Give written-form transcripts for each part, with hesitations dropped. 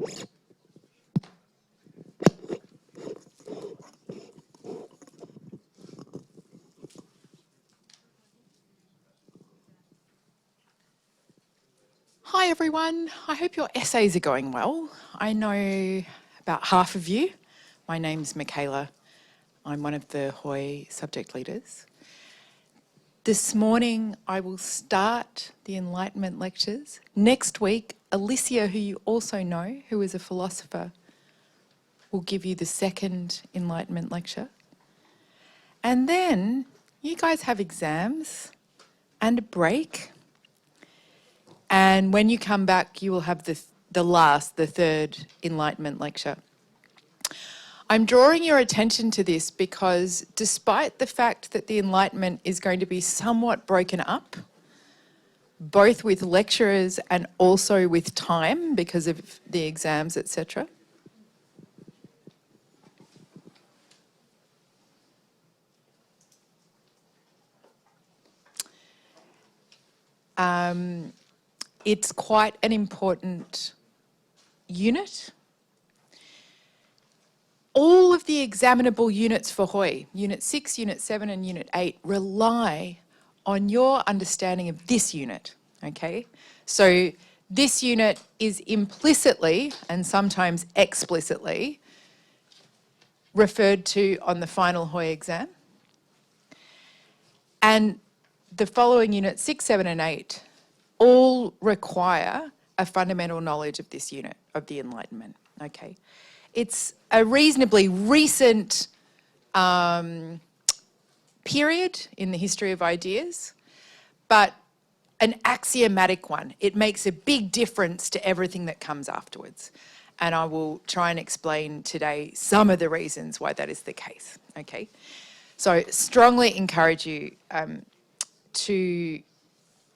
Hi everyone, I hope your essays are going well. I know about half of you. My name's Michaela. I'm one of the Hoy subject leaders. This morning I will start the Enlightenment lectures. Next week, Alicia, who you also know, who is a philosopher, will give you the second Enlightenment lecture. And then you guys have exams and a break. And when you come back, you will have the third Enlightenment lecture. I'm drawing your attention to this because despite the fact that the Enlightenment is going to be somewhat broken up, both with lecturers and also with time because of the exams, etc., it's quite an important unit. All of the examinable units for Hoy, Unit 6, Unit 7 and Unit 8, rely on your understanding of this unit, okay? So this unit is implicitly and sometimes explicitly referred to on the final Hoy exam. And the following units, 6, 7 and 8, all require a fundamental knowledge of this unit, of the Enlightenment, okay? It's a reasonably recent period in the history of ideas, but an axiomatic one. It makes a big difference to everything that comes afterwards. And I will try and explain today some of the reasons why that is the case, okay? So strongly encourage you to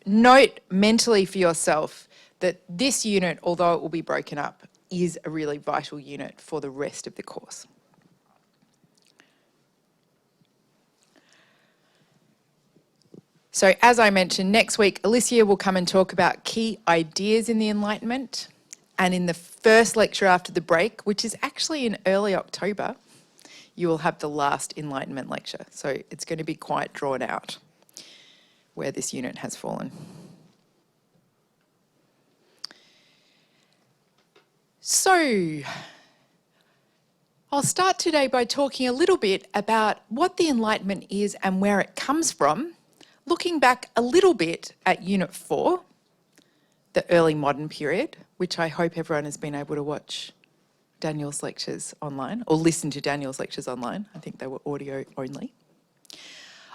note mentally for yourself that this unit, although it will be broken up, is a really vital unit for the rest of the course. So as I mentioned, next week, Alicia will come and talk about key ideas in the Enlightenment. And in the first lecture after the break, which is actually in early October, you will have the last Enlightenment lecture. So it's going to be quite drawn out where this unit has fallen. So I'll start today by talking a little bit about what the Enlightenment is and where it comes from, looking back a little bit at Unit 4, the early modern period, which I hope everyone has been able to watch Daniel's lectures online or listen to Daniel's lectures online. I think they were audio only.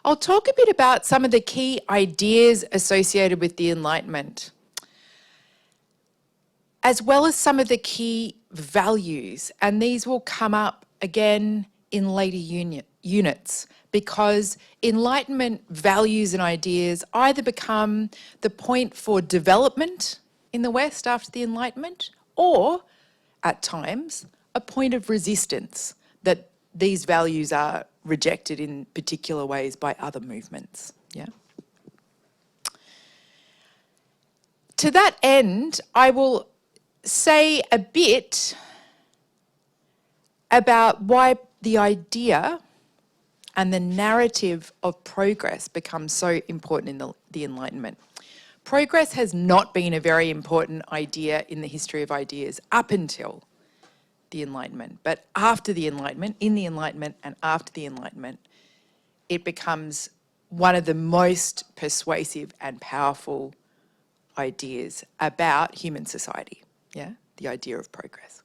I'll talk a bit about some of the key ideas associated with the Enlightenment, as well as some of the key values. And these will come up again in later units because Enlightenment values and ideas either become the point for development in the West after the Enlightenment or, at times, a point of resistance that these values are rejected in particular ways by other movements. Yeah. To that end, I will say a bit about why the idea and the narrative of progress becomes so important in the Enlightenment. Progress has not been a very important idea in the history of ideas up until the Enlightenment, but after the Enlightenment, in the Enlightenment and after the Enlightenment, it becomes one of the most persuasive and powerful ideas about human society, yeah, the idea of progress.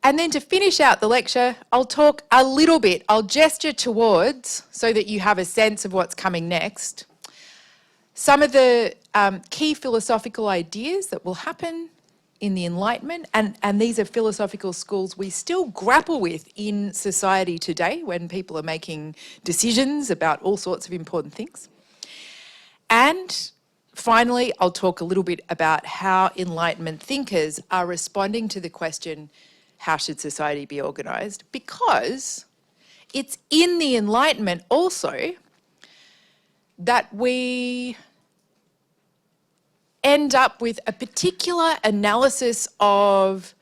And then to finish out the lecture, I'll talk a little bit, I'll gesture towards, so that you have a sense of what's coming next, some of the key philosophical ideas that will happen in the Enlightenment, and these are philosophical schools we still grapple with in society today when people are making decisions about all sorts of important things. And finally, I'll talk a little bit about how Enlightenment thinkers are responding to the question, how should society be organised? Because it's in the Enlightenment also that we end up with a particular analysis of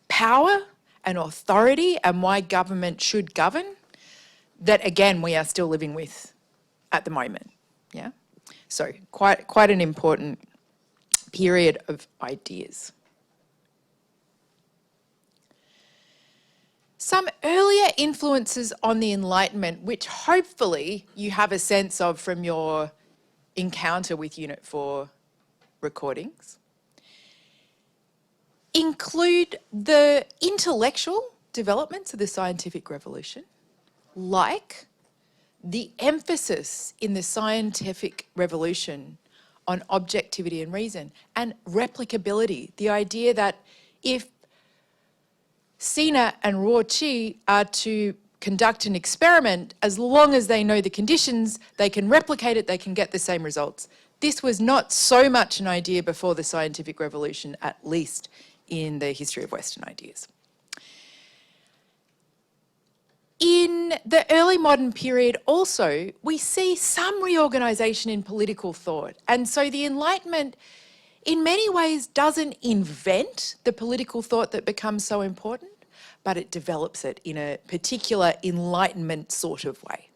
power and authority and why government should govern that, again, we are still living with at the moment. Yeah? So quite an important period of ideas. Some earlier influences on the Enlightenment, which hopefully you have a sense of from your encounter with Unit 4 recordings, include the intellectual developments of the scientific revolution, like the emphasis in the scientific revolution on objectivity and reason, and replicability, the idea that if Sina and Ruo Qi are to conduct an experiment, as long as they know the conditions, they can replicate it, they can get the same results. This was not so much an idea before the scientific revolution, at least in the history of Western ideas. In the early modern period also, we see some reorganisation in political thought. And so the Enlightenment, in many ways, doesn't invent the political thought that becomes so important, but it develops it in a particular Enlightenment sort of way.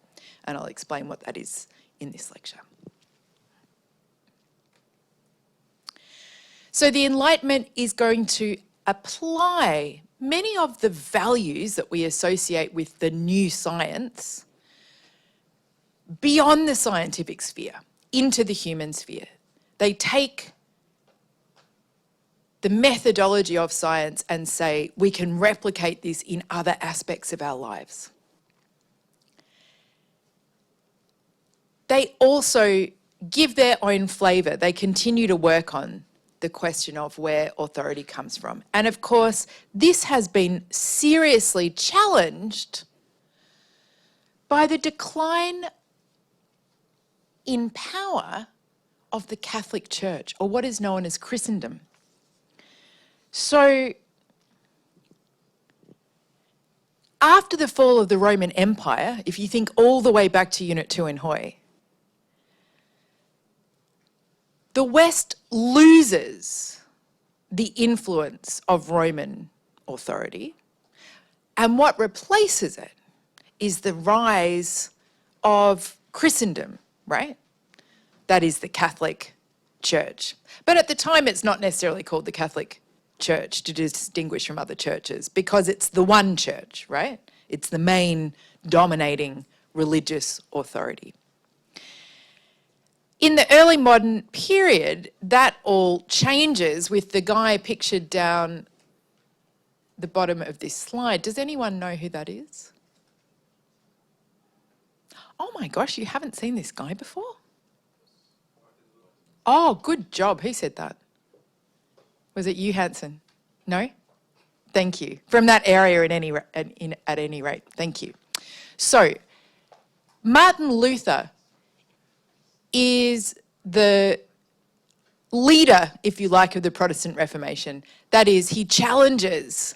And I'll explain what that is in this lecture. So the Enlightenment is going to apply many of the values that we associate with the new science beyond the scientific sphere, into the human sphere. They take the methodology of science and say, we can replicate this in other aspects of our lives. They also give their own flavour. They continue to work on the question of where authority comes from. And of course, this has been seriously challenged by the decline in power of the Catholic Church, or what is known as Christendom. So, after the fall of the Roman Empire, if you think all the way back to Unit 2 in Hoi, the West loses the influence of Roman authority, and what replaces it is the rise of Christendom, right? That is the Catholic Church. But at the time, it's not necessarily called the Catholic Church to distinguish from other churches, because it's the one church, right? It's the main dominating religious authority. In the early modern period, that all changes with the guy pictured down the bottom of this slide. Does anyone know who that is? Oh my gosh, you haven't seen this guy before? Oh, good job. Who said that? Was it you, Hanson? No? Thank you. From that area at any rate. Thank you. So, Martin Luther is the leader, if you like, of the Protestant Reformation. That is, he challenges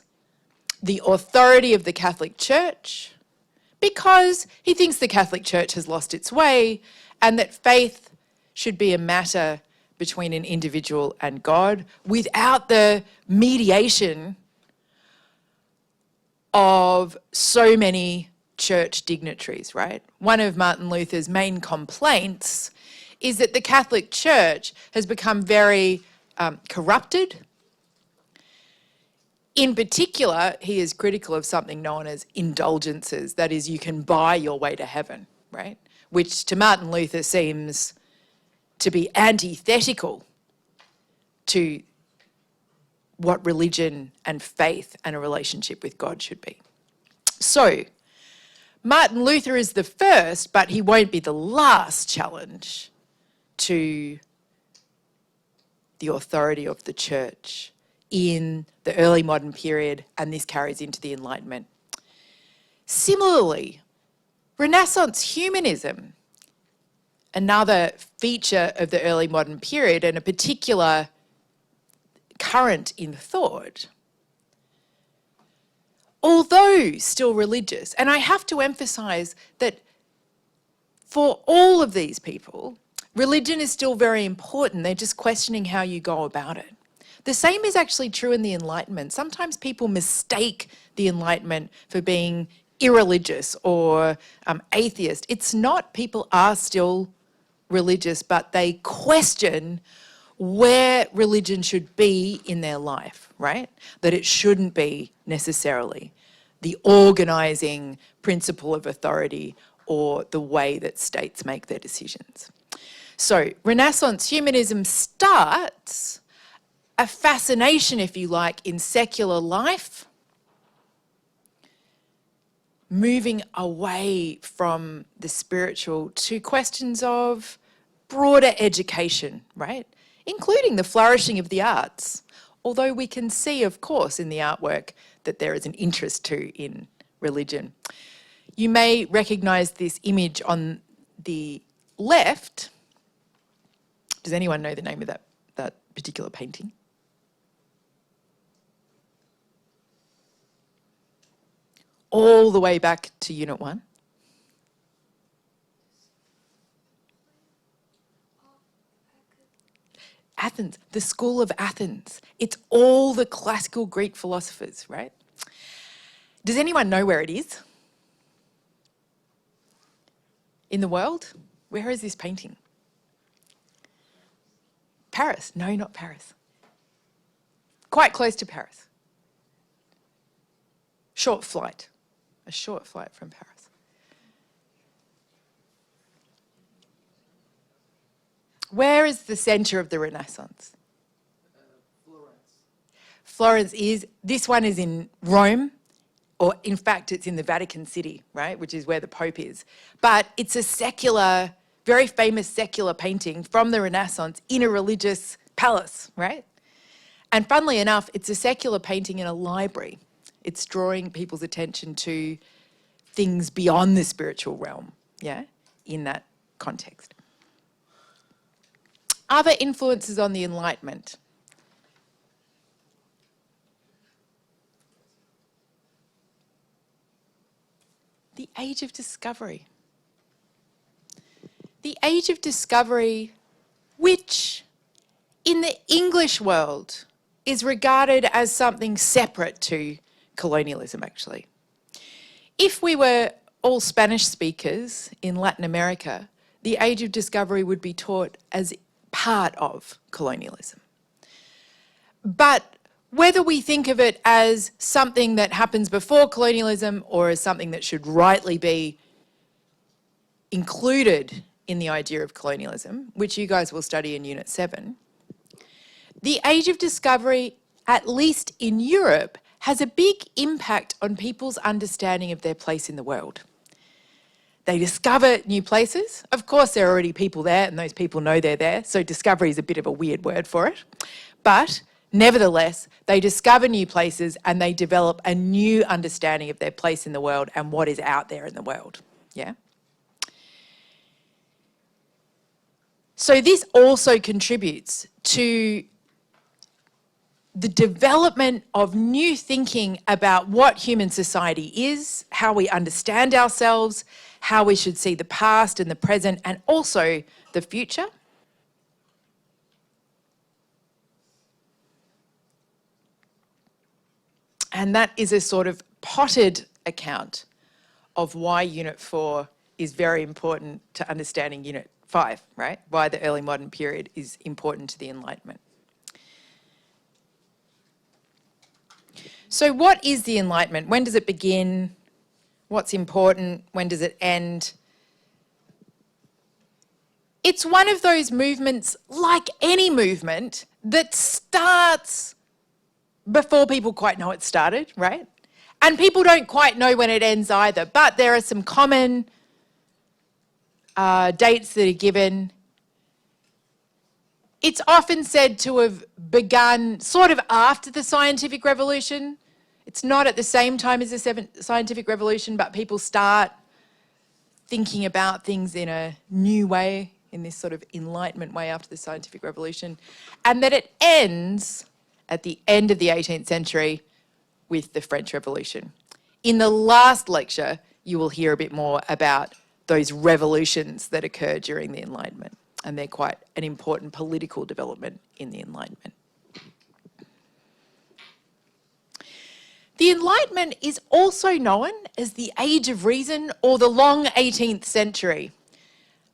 the authority of the Catholic Church because he thinks the Catholic Church has lost its way and that faith should be a matter between an individual and God without the mediation of so many church dignitaries, right? One of Martin Luther's main complaints is that the Catholic Church has become very corrupted. In particular, he is critical of something known as indulgences. That is, you can buy your way to heaven, right? Which to Martin Luther seems to be antithetical to what religion and faith and a relationship with God should be. So, Martin Luther is the first, but he won't be the last challenge to the authority of the church in the early modern period, and this carries into the Enlightenment. Similarly, Renaissance humanism, another feature of the early modern period and a particular current in thought, although still religious, and I have to emphasise that for all of these people, Religion is still very important. They're just questioning how you go about it. The same is actually true in the Enlightenment. Sometimes people mistake the Enlightenment for being irreligious or atheist. It's not. People are still religious, but they question where religion should be in their life, right? That it shouldn't be necessarily the organising principle of authority or the way that states make their decisions. So Renaissance humanism starts a fascination, if you like, in secular life, moving away from the spiritual to questions of broader education, right? Including the flourishing of the arts. Although we can see, of course, in the artwork that there is an interest too in religion. You may recognise this image on the left. Does anyone know the name of that particular painting? All the way back to Unit 1. Athens, the School of Athens. It's all the classical Greek philosophers, right? Does anyone know where it is? In the world? Where is this painting? Paris. No, not Paris. Quite close to Paris. Short flight. A short flight from Paris. Where is the centre of the Renaissance? Florence is, this one is in Rome, or in fact it's in the Vatican City, right, which is where the Pope is. But it's a secular, very famous secular painting from the Renaissance in a religious palace, right? And funnily enough, it's a secular painting in a library. It's drawing people's attention to things beyond the spiritual realm, yeah, in that context. Other influences on the Enlightenment. The Age of Discovery. The Age of Discovery, which in the English world is regarded as something separate to colonialism, actually. If we were all Spanish speakers in Latin America, the Age of Discovery would be taught as part of colonialism. But whether we think of it as something that happens before colonialism or as something that should rightly be included in the idea of colonialism, which you guys will study in Unit 7, the Age of Discovery, at least in Europe, has a big impact on people's understanding of their place in the world. They discover new places. Of course, there are already people there and those people know they're there, so discovery is a bit of a weird word for it. But nevertheless, they discover new places and they develop a new understanding of their place in the world and what is out there in the world, yeah? So this also contributes to the development of new thinking about what human society is, how we understand ourselves, how we should see the past and the present, and also the future. And that is a sort of potted account of why Unit 4 is very important to understanding Unit 5, right? Why the early modern period is important to the Enlightenment. So what is the Enlightenment? When does it begin? What's important? When does it end? It's one of those movements, like any movement, that starts before people quite know it started, right? And people don't quite know when it ends either, but there are some common dates that are given. It's often said to have begun sort of after the scientific revolution. It's not at the same time as the scientific revolution, but people start thinking about things in a new way, in this sort of Enlightenment way after the scientific revolution. And that it ends at the end of the 18th century with the French Revolution. In the last lecture, you will hear a bit more about those revolutions that occurred during the Enlightenment. and they're quite an important political development in the Enlightenment. The Enlightenment is also known as the Age of Reason or the long 18th century.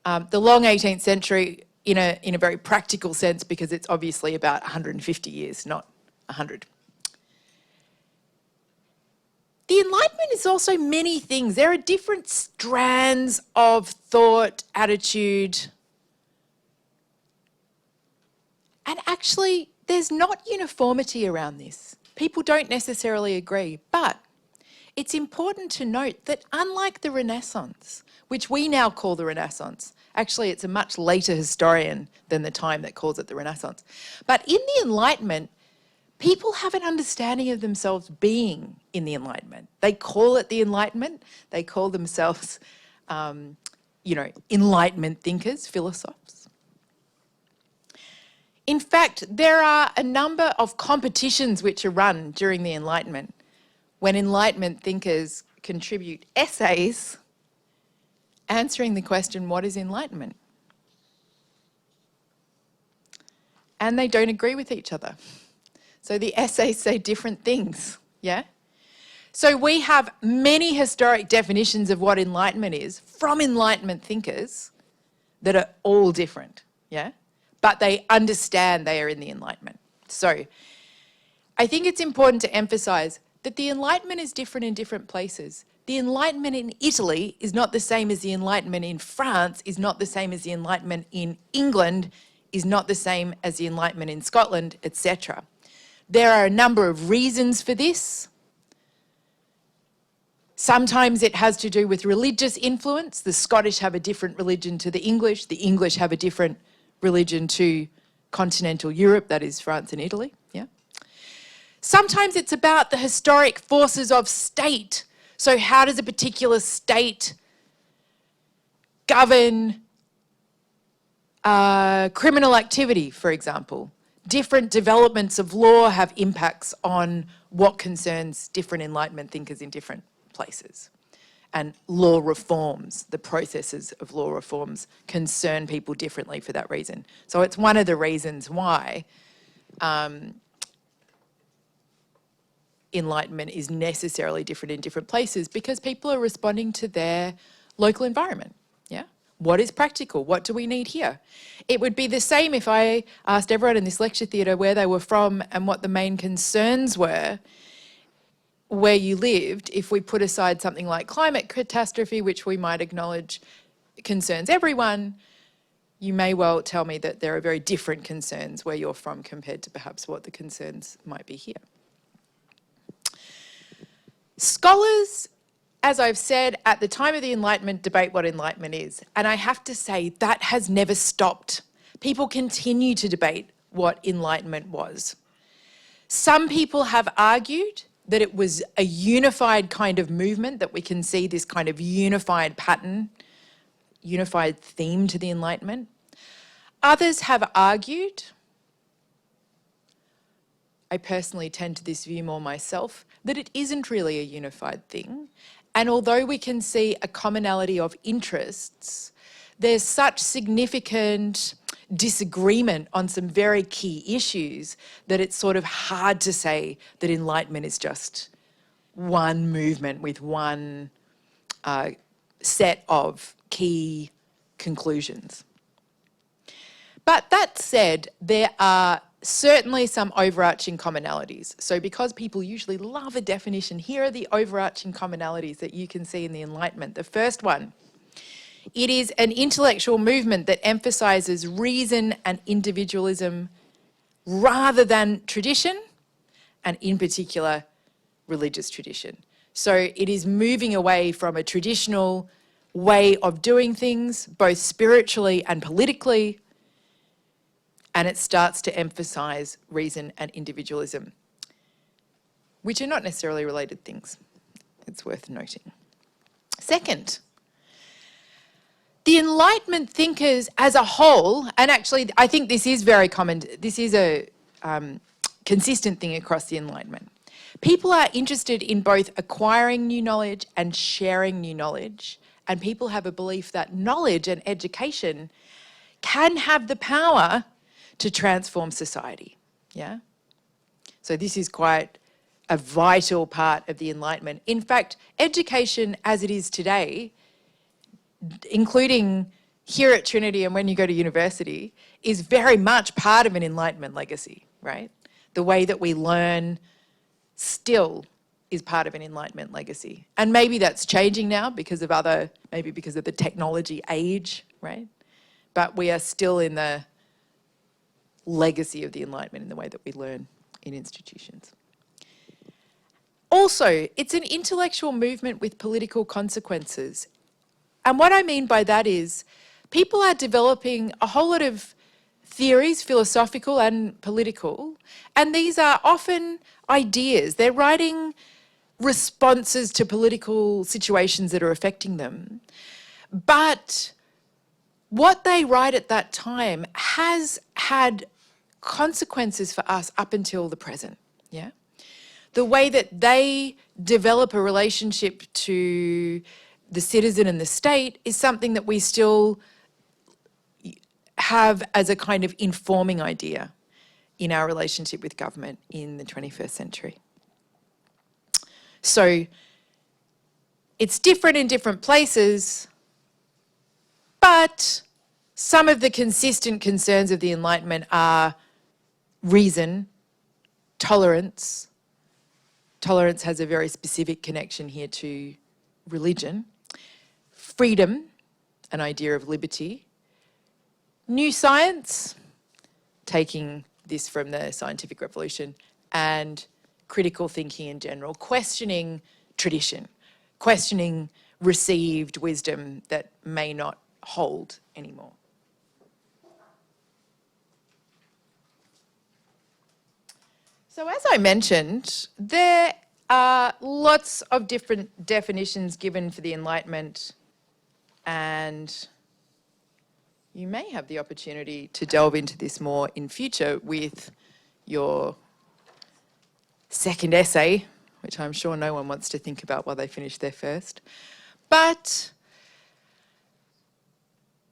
The long 18th century in a very practical sense, because it's obviously about 150 years, not 100. The Enlightenment is also many things. There are different strands of thought, attitude, and actually there's not uniformity around this. People don't necessarily agree, but it's important to note that unlike the Renaissance, which we now call the Renaissance, actually it's a much later historian than the time that calls it the Renaissance, but in the Enlightenment, people have an understanding of themselves being in the Enlightenment. They call it the Enlightenment. They call themselves, Enlightenment thinkers, philosophers. In fact, there are a number of competitions which are run during the Enlightenment when Enlightenment thinkers contribute essays answering the question, what is enlightenment? And they don't agree with each other. So the essays say different things, yeah? So we have many historic definitions of what enlightenment is from Enlightenment thinkers that are all different, yeah? But they understand they are in the Enlightenment. So I think it's important to emphasise that the Enlightenment is different in different places. The Enlightenment in Italy is not the same as the Enlightenment in France, is not the same as the Enlightenment in England, is not the same as the Enlightenment in Scotland, etc. There are a number of reasons for this. Sometimes it has to do with religious influence. The Scottish have a different religion to the English have a different religion to continental Europe, that is France and Italy, yeah. Sometimes it's about the historic forces of state. So how does a particular state govern criminal activity, for example? Different developments of law have impacts on what concerns different Enlightenment thinkers in different places. And law reforms, the processes of law reforms, concern people differently for that reason. So it's one of the reasons why Enlightenment is necessarily different in different places, because people are responding to their local environment, yeah? What is practical? What do we need here? It would be the same if I asked everyone in this lecture theatre where they were from and what the main concerns were where you lived. If we put aside something like climate catastrophe, which we might acknowledge concerns everyone, you may well tell me that there are very different concerns where you're from compared to perhaps what the concerns might be here. Scholars, as I've said, at the time of the Enlightenment, debate what enlightenment is. And I have to say that has never stopped. People continue to debate what enlightenment was. Some people have argued that it was a unified kind of movement, that we can see this kind of unified pattern, unified theme to the Enlightenment. Others have argued, I personally tend to this view more myself, that it isn't really a unified thing. And although we can see a commonality of interests, there's such significant disagreement on some very key issues that it's sort of hard to say that enlightenment is just one movement with one set of key conclusions. But that said, there are certainly some overarching commonalities. So because people usually love a definition, here are the overarching commonalities that you can see in the Enlightenment. The first one, it is an intellectual movement that emphasises reason and individualism rather than tradition, and in particular, religious tradition. So it is moving away from a traditional way of doing things, both spiritually and politically, and it starts to emphasise reason and individualism, which are not necessarily related things. It's worth noting. Second, the Enlightenment thinkers as a whole, and actually I think this is very common, this is a consistent thing across the Enlightenment. People are interested in both acquiring new knowledge and sharing new knowledge, and people have a belief that knowledge and education can have the power to transform society. Yeah? So this is quite a vital part of the Enlightenment. In fact, education as it is today, including here at Trinity and when you go to university, is very much part of an Enlightenment legacy, right? The way that we learn still is part of an Enlightenment legacy. And maybe that's changing now because of maybe because of the technology age, right? But we are still in the legacy of the Enlightenment in the way that we learn in institutions. Also, it's an intellectual movement with political consequences. And what I mean by that is people are developing a whole lot of theories, philosophical and political, and these are often ideas. They're writing responses to political situations that are affecting them. But what they write at that time has had consequences for us up until the present, yeah? The way that they develop a relationship to the citizen and the state is something that we still have as a kind of informing idea in our relationship with government in the 21st century. So it's different in different places, but some of the consistent concerns of the Enlightenment are reason, tolerance. Tolerance has a very specific connection here to religion. Freedom, an idea of liberty. New science, taking this from the scientific revolution, and critical thinking in general, questioning tradition, questioning received wisdom that may not hold anymore. So as I mentioned, there are lots of different definitions given for the Enlightenment, and you may have the opportunity to delve into this more in future with your second essay, which I'm sure no one wants to think about while they finish their first. But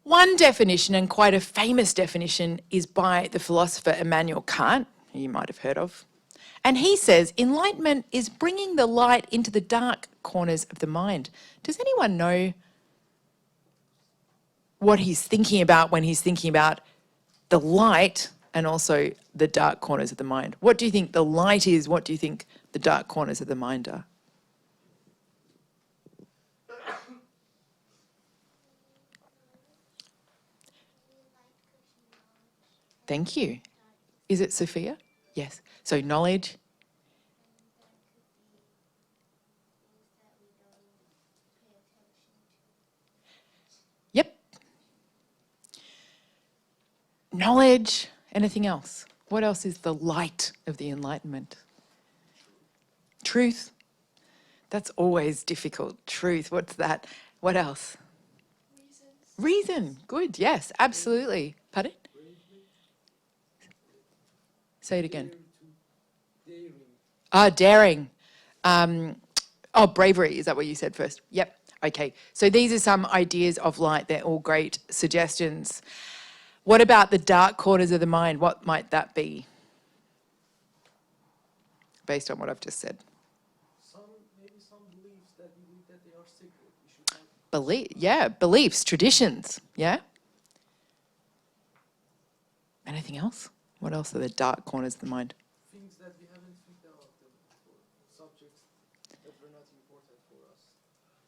one definition, and quite a famous definition, is by the philosopher Immanuel Kant, who you might have heard of. And he says, enlightenment is bringing the light into the dark corners of the mind. Does anyone know what he's thinking about when he's thinking about the light and also the dark corners of the mind? What do you think the light is? What do you think the dark corners of the mind are? Thank you. Is it Sophia? Yes. So knowledge. Yep. Knowledge. Anything else? What else is the light of the Enlightenment? Truth. That's always difficult. Truth. What's that? What else? Reason. Good. Yes, absolutely. Pardon? Say it again. Daring. Bravery. Is that what you said first? Yep. Okay. So these are some ideas of light. They're all great suggestions. What about the dark corners of the mind? What might that be? Based on what I've just said. Maybe some beliefs that we believe that they are sacred. Beliefs, traditions. Yeah. Anything else? What else are the dark corners of the mind? Things that we haven't think about before, subjects that were not important for us.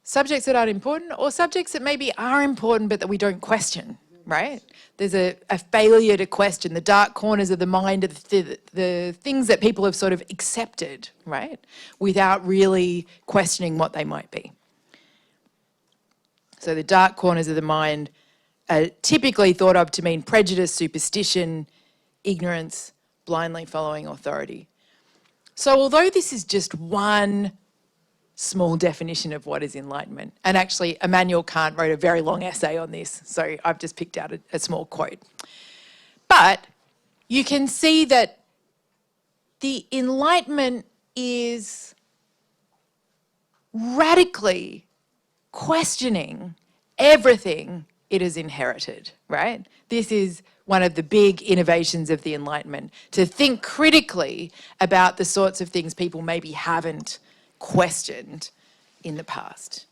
Subjects that aren't important, or subjects that maybe are important but that we don't question, right? There's a failure to question. The dark corners of the mind are the things that people have sort of accepted, right? Without really questioning what they might be. So the dark corners of the mind are typically thought of to mean prejudice, superstition, ignorance, blindly following authority. So although this is just one small definition of what is enlightenment, and actually Immanuel Kant wrote a very long essay on this, so I've just picked out a small quote. But you can see that the Enlightenment is radically questioning everything it is inherited, right? This is one of the big innovations of the Enlightenment, to think critically about the sorts of things people maybe haven't questioned in the past.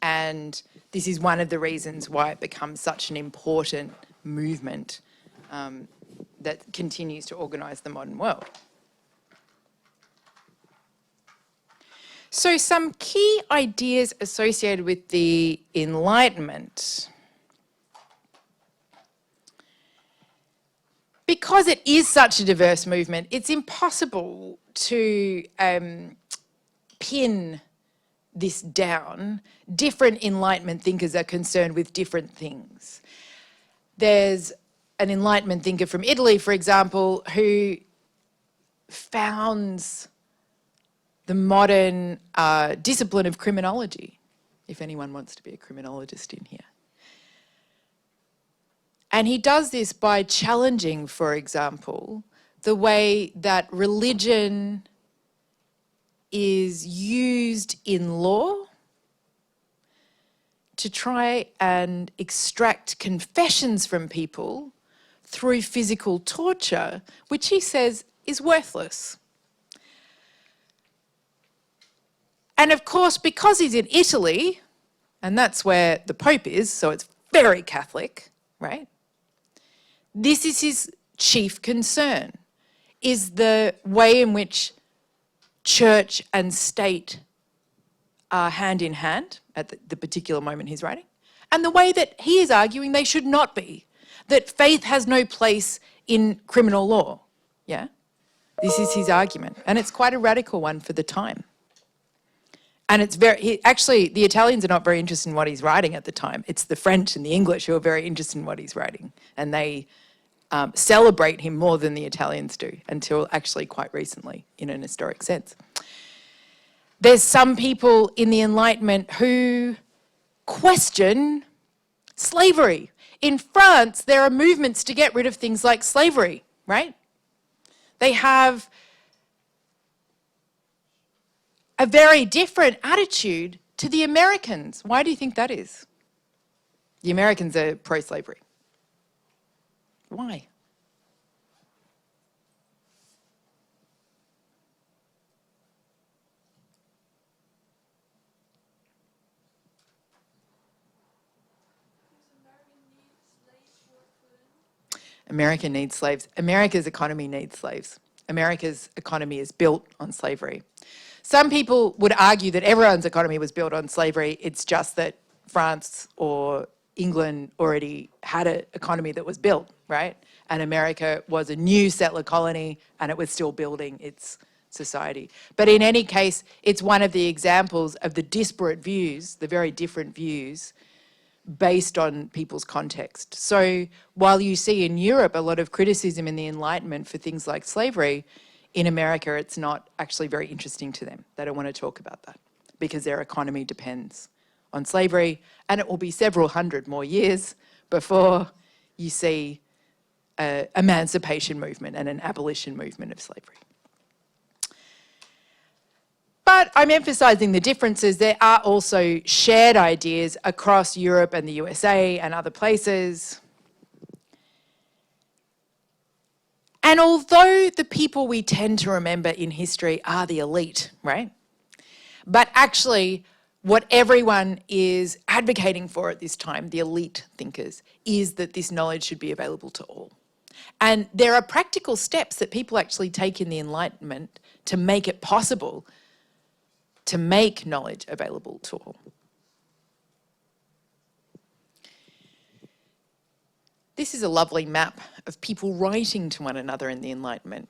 And this is one of the reasons why it becomes such an important movement that continues to organise the modern world. So some key ideas associated with the Enlightenment. Because it is such a diverse movement, it's impossible to pin this down. Different Enlightenment thinkers are concerned with different things. There's an Enlightenment thinker from Italy, for example, who founds the modern discipline of criminology, if anyone wants to be a criminologist in here. And he does this by challenging, for example, the way that religion is used in law to try and extract confessions from people through physical torture, which he says is worthless. And of course, because he's in Italy, and that's where the Pope is, so it's very Catholic, right? This is his chief concern, is the way in which church and state are hand in hand at the particular moment he's writing, and the way that he is arguing they should not be, that faith has no place in criminal law, yeah? This is his argument, and it's quite a radical one for the time. And it's actually, the Italians are not very interested in what he's writing at the time. It's the French and the English who are very interested in what he's writing, and they celebrate him more than the Italians do, until actually quite recently, in an historic sense. There's some people in the Enlightenment who question slavery. In France, there are movements to get rid of things like slavery, right? They have a very different attitude to the Americans. Why do you think that is? The Americans are pro-slavery. Why? America needs slaves. America's economy needs slaves. America's economy is built on slavery. Some people would argue that everyone's economy was built on slavery. It's just that France or England already had an economy that was built, right? And America was a new settler colony and it was still building its society. But in any case, it's one of the examples of the disparate views, the very different views, based on people's context. So while you see in Europe a lot of criticism in the Enlightenment for things like slavery, in America it's not actually very interesting to them. They don't want to talk about that because their economy depends on slavery, and it will be several hundred more years before you see an emancipation movement and an abolition movement of slavery. But I'm emphasising the differences. There are also shared ideas across Europe and the USA and other places. And although the people we tend to remember in history are the elite, right? But actually, what everyone is advocating for at this time, the elite thinkers, is that this knowledge should be available to all. And there are practical steps that people actually take in the Enlightenment to make it possible to make knowledge available to all. This is a lovely map of people writing to one another in the Enlightenment.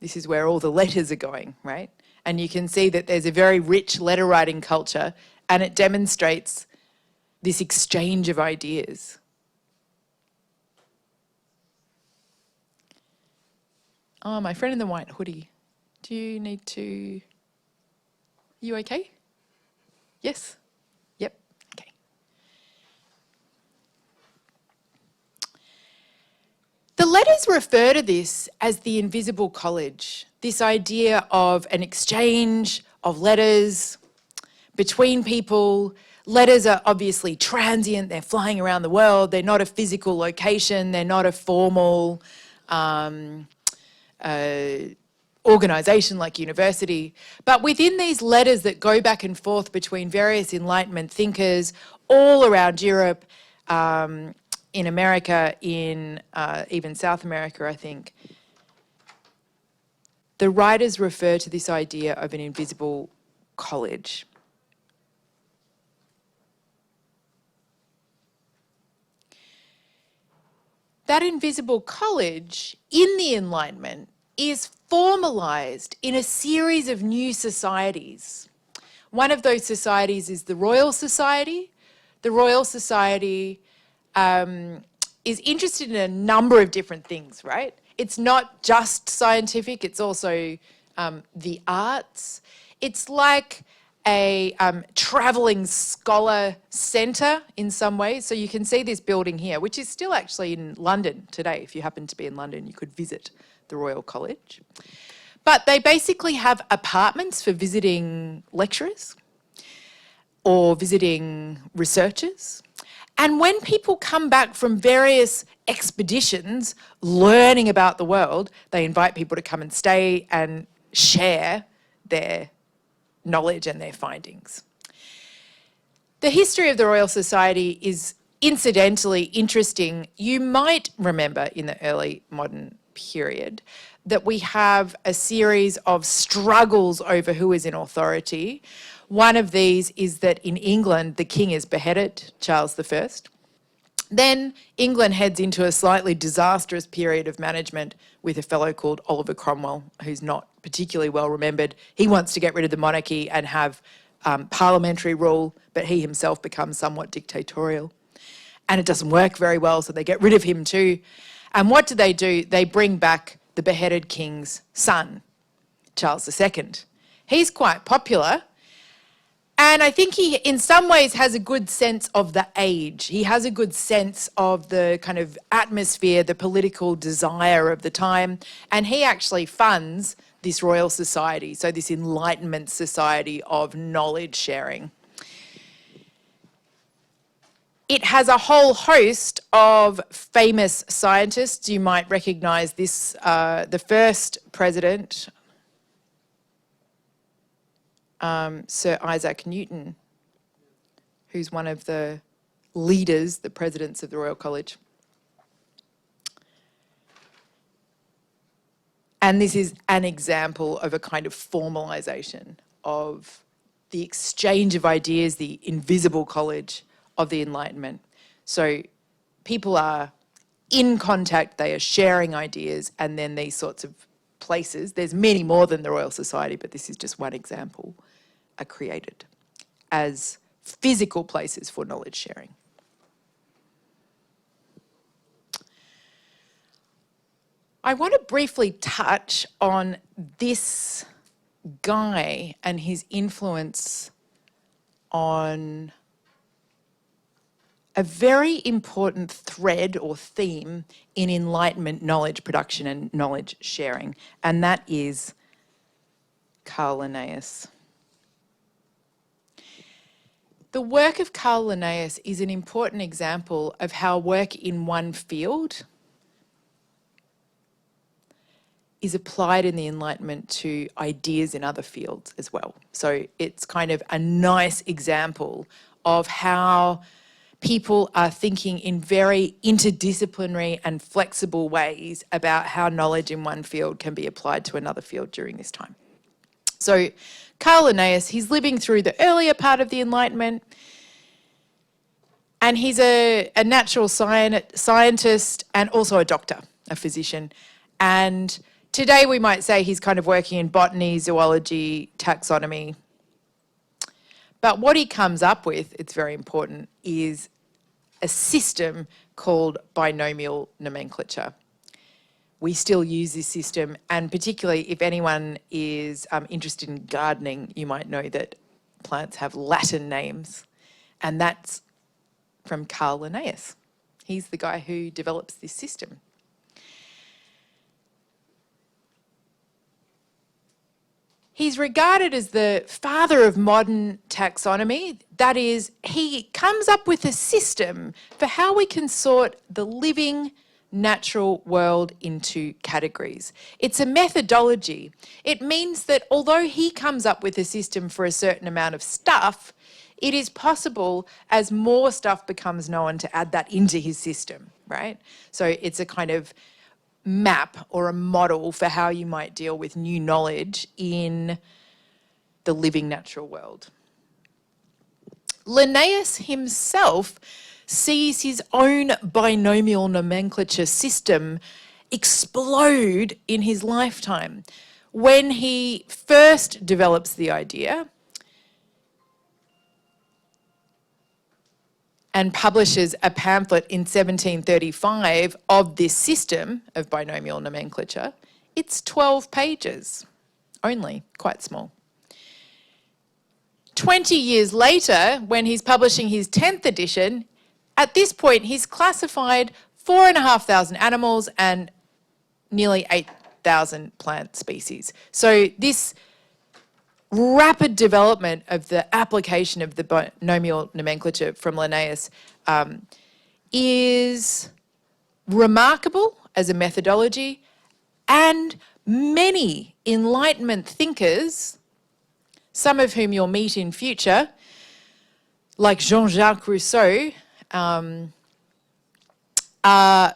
This is where all the letters are going, right? And you can see that there's a very rich letter writing culture, and it demonstrates this exchange of ideas. Oh, my friend in the white hoodie, do you need to... You okay? Yes? Yep, okay. The letters refer to this as the invisible college, this idea of an exchange of letters between people, Letters are obviously transient, they're flying around the world, they're not a physical location, they're not a formal organisation like university. But within these letters that go back and forth between various Enlightenment thinkers all around Europe, in America, in even South America, I think, the writers refer to this idea of an invisible college. That invisible college in the Enlightenment is formalised in a series of new societies. One of those societies is the Royal Society. The Royal Society is interested in a number of different things, right? It's not just scientific, it's also the arts. It's like a travelling scholar centre in some ways. So you can see this building here, which is still actually in London today. If you happen to be in London, you could visit the Royal College. But they basically have apartments for visiting lecturers or visiting researchers. And when people come back from various expeditions learning about the world, they invite people to come and stay and share their knowledge and their findings. The history of the Royal Society is incidentally interesting. You might remember in the early modern period that we have a series of struggles over who is in authority. One of these is that in England, the king is beheaded, Charles I. Then England heads into a slightly disastrous period of management with a fellow called Oliver Cromwell, who's not particularly well remembered. He wants to get rid of the monarchy and have parliamentary rule, but he himself becomes somewhat dictatorial. And it doesn't work very well, so they get rid of him too. And what do? They bring back the beheaded king's son, Charles II. He's quite popular. And I think he, in some ways, has a good sense of the age. He has a good sense of the kind of atmosphere, the political desire of the time. And he actually funds this Royal Society, so this Enlightenment Society of knowledge sharing. It has a whole host of famous scientists. You might recognise this, the first president, Sir Isaac Newton, who's one of the leaders, the presidents of the Royal College. And this is an example of a kind of formalisation of the exchange of ideas, the invisible college of the Enlightenment. So people are in contact, they are sharing ideas, and then these sorts of places, there's many more than the Royal Society, but this is just one example, are created as physical places for knowledge sharing. I want to briefly touch on this guy and his influence on a very important thread or theme in Enlightenment knowledge production and knowledge sharing, and that is Carl Linnaeus. The work of Carl Linnaeus is an important example of how work in one field is applied in the Enlightenment to ideas in other fields as well. So it's kind of a nice example of how people are thinking in very interdisciplinary and flexible ways about how knowledge in one field can be applied to another field during this time. So Carl Linnaeus, he's living through the earlier part of the Enlightenment, and he's a natural scientist and also a doctor, a physician. And today we might say he's kind of working in botany, zoology, taxonomy. But what he comes up with, it's very important, is a system called binomial nomenclature. We still use this system, and particularly if anyone is interested in gardening, you might know that plants have Latin names, and that's from Carl Linnaeus. He's the guy who develops this system. He's regarded as the father of modern taxonomy. That is, he comes up with a system for how we can sort the living natural world into categories. It's a methodology. It means that although he comes up with a system for a certain amount of stuff, it is possible, as more stuff becomes known, to add that into his system, right? So it's a kind of map or a model for how you might deal with new knowledge in the living natural world. Linnaeus himself sees his own binomial nomenclature system explode in his lifetime. When he first develops the idea and publishes a pamphlet in 1735 of this system of binomial nomenclature, it's 12 pages only, quite small. 20 years later, when he's publishing his 10th edition, at this point he's classified 4,500 animals and nearly 8,000 plant species. So this rapid development of the application of the binomial nomenclature from Linnaeus is remarkable as a methodology, and many Enlightenment thinkers, some of whom you'll meet in future, like Jean-Jacques Rousseau, are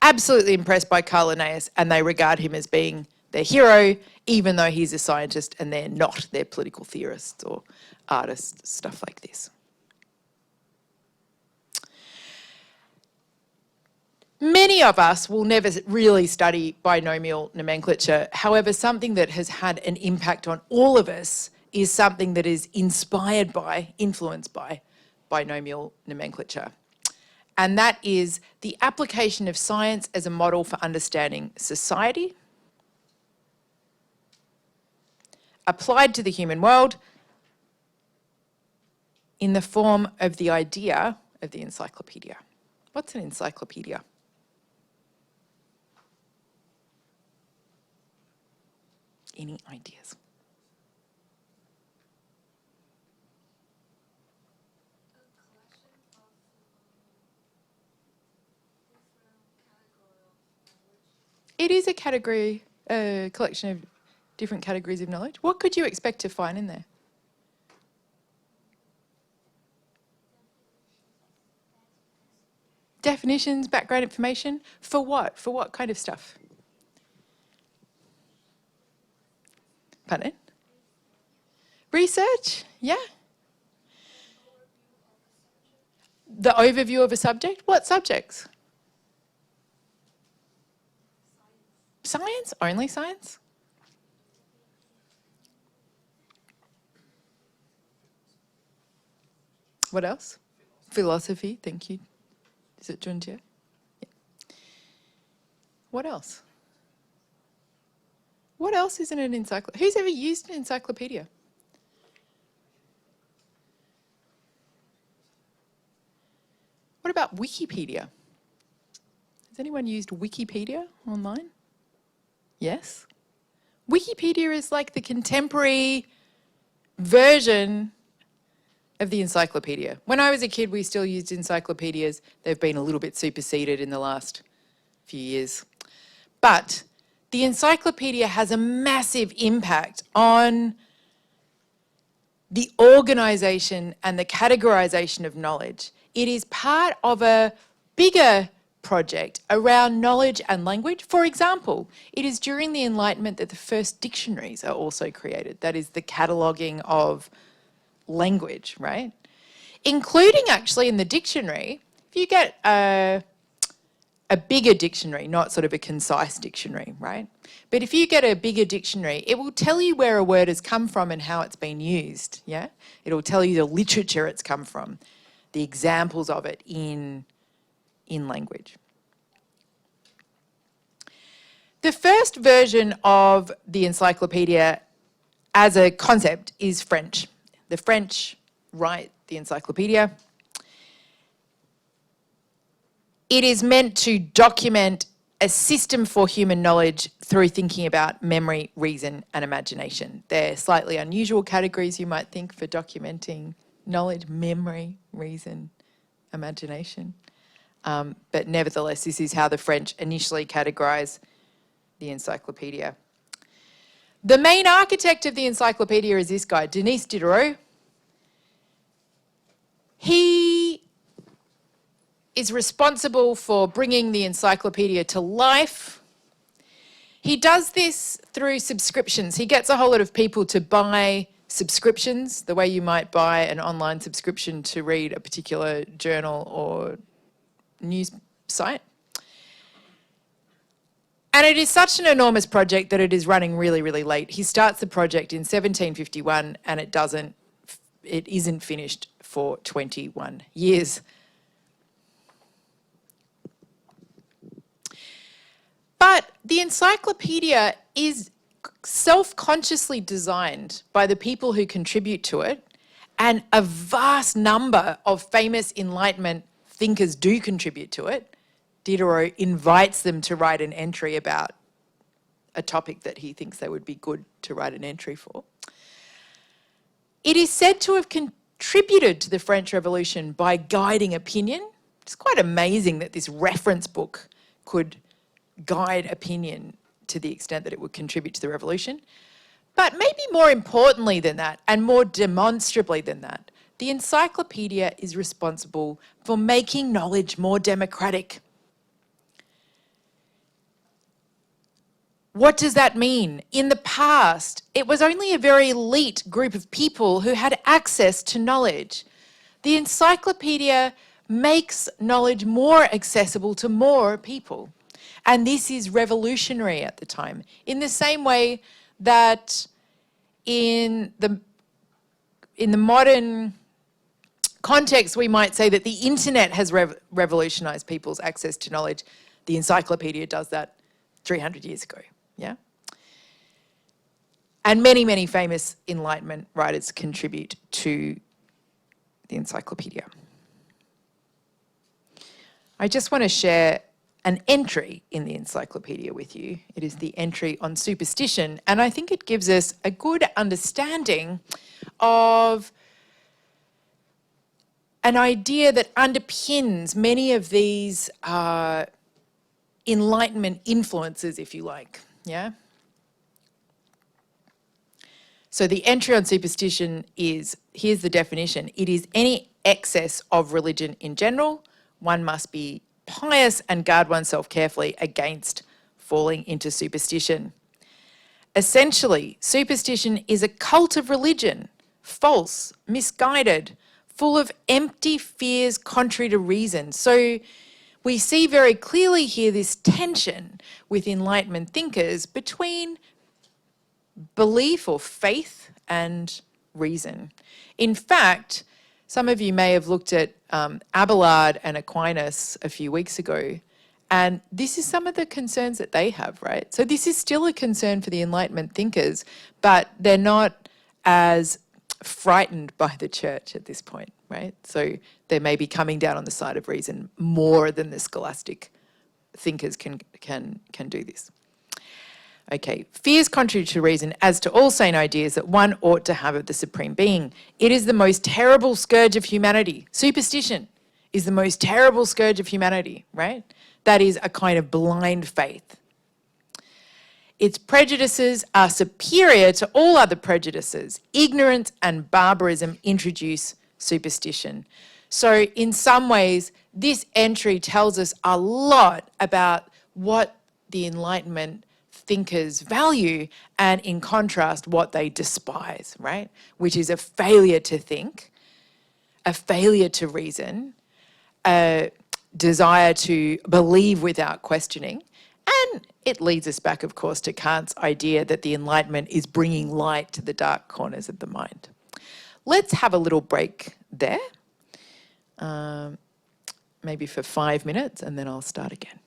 absolutely impressed by Carl Linnaeus, and they regard him as being their hero, even though he's a scientist and they're not. They're political theorists or artists, stuff like this. Many of us will never really study binomial nomenclature. However, something that has had an impact on all of us is something that is inspired by, influenced by binomial nomenclature. And that is the application of science as a model for understanding society, applied to the human world in the form of the idea of the encyclopedia. What's an encyclopedia? Any ideas? It is a category, a collection of different categories of knowledge. What could you expect to find in there? Definitions, background information. For what? For what kind of stuff? Pardon? Research, yeah. The overview of a subject? What subjects? Science? Only science? What else? Philosophy, thank you. Is it Junjie? Yeah. What else? What else is in an encyclopedia? Who's ever used an encyclopedia? What about Wikipedia? Has anyone used Wikipedia online? Yes? Wikipedia is like the contemporary version of the encyclopedia. When I was a kid, we still used encyclopedias. They've been a little bit superseded in the last few years. But the encyclopedia has a massive impact on the organisation and the categorisation of knowledge. It is part of a bigger project around knowledge and language. For example, it is during the Enlightenment that the first dictionaries are also created. That is the cataloguing of language, right? Including actually in the dictionary, if you get a bigger dictionary, not sort of a concise dictionary, right? But if you get a bigger dictionary, it will tell you where a word has come from and how it's been used, yeah? It'll tell you the literature it's come from, the examples of it in language. The first version of the encyclopedia as a concept is French. The French write the encyclopedia. It is meant to document a system for human knowledge through thinking about memory, reason, and imagination. They're slightly unusual categories, you might think, for documenting knowledge: memory, reason, imagination. But nevertheless, this is how the French initially categorised the encyclopedia. The main architect of the encyclopedia is this guy, Denis Diderot. He is responsible for bringing the encyclopedia to life. He does this through subscriptions. He gets a whole lot of people to buy subscriptions, the way you might buy an online subscription to read a particular journal or news site. And it is such an enormous project that it is running really, really late. He starts the project in 1751 and it isn't finished for 21 years. But the encyclopedia is self-consciously designed by the people who contribute to it, and a vast number of famous Enlightenment thinkers do contribute to it. Diderot invites them to write an entry about a topic that he thinks they would be good to write an entry for. It is said to have contributed to the French Revolution by guiding opinion. It's quite amazing that this reference book could guide opinion to the extent that it would contribute to the revolution. But maybe more importantly than that, and more demonstrably than that, the encyclopedia is responsible for making knowledge more democratic. What does that mean? In the past, it was only a very elite group of people who had access to knowledge. The encyclopedia makes knowledge more accessible to more people. And this is revolutionary at the time, in the same way that in the modern context, we might say that the internet has revolutionized people's access to knowledge. The encyclopedia does that 300 years ago, yeah? And many, many famous Enlightenment writers contribute to the encyclopedia. I just want to share an entry in the encyclopedia with you. It is the entry on superstition, and I think it gives us a good understanding of an idea that underpins many of these Enlightenment influences, if you like, yeah? So the entry on superstition is, here's the definition: it is any excess of religion in general. One must be pious and guard oneself carefully against falling into superstition. Essentially, superstition is a cult of religion, false, misguided, full of empty fears contrary to reason. So we see very clearly here this tension with Enlightenment thinkers between belief or faith and reason. In fact, some of you may have looked at Abelard and Aquinas a few weeks ago, and this is some of the concerns that they have, right? So this is still a concern for the Enlightenment thinkers, but they're not as frightened by the church at this point, right? So they may be coming down on the side of reason more than the scholastic thinkers can do this. Okay, fears contrary to reason as to all sane ideas that one ought to have of the Supreme Being. It is the most terrible scourge of humanity. Superstition is the most terrible scourge of humanity, right? That is a kind of blind faith. Its prejudices are superior to all other prejudices. Ignorance and barbarism introduce superstition. So in some ways, this entry tells us a lot about what the Enlightenment thinkers value, and in contrast, what they despise, right? Which is a failure to think, a failure to reason, a desire to believe without questioning. And it leads us back, of course, to Kant's idea that the Enlightenment is bringing light to the dark corners of the mind. Let's have a little break there, maybe for 5 minutes, and then I'll start again.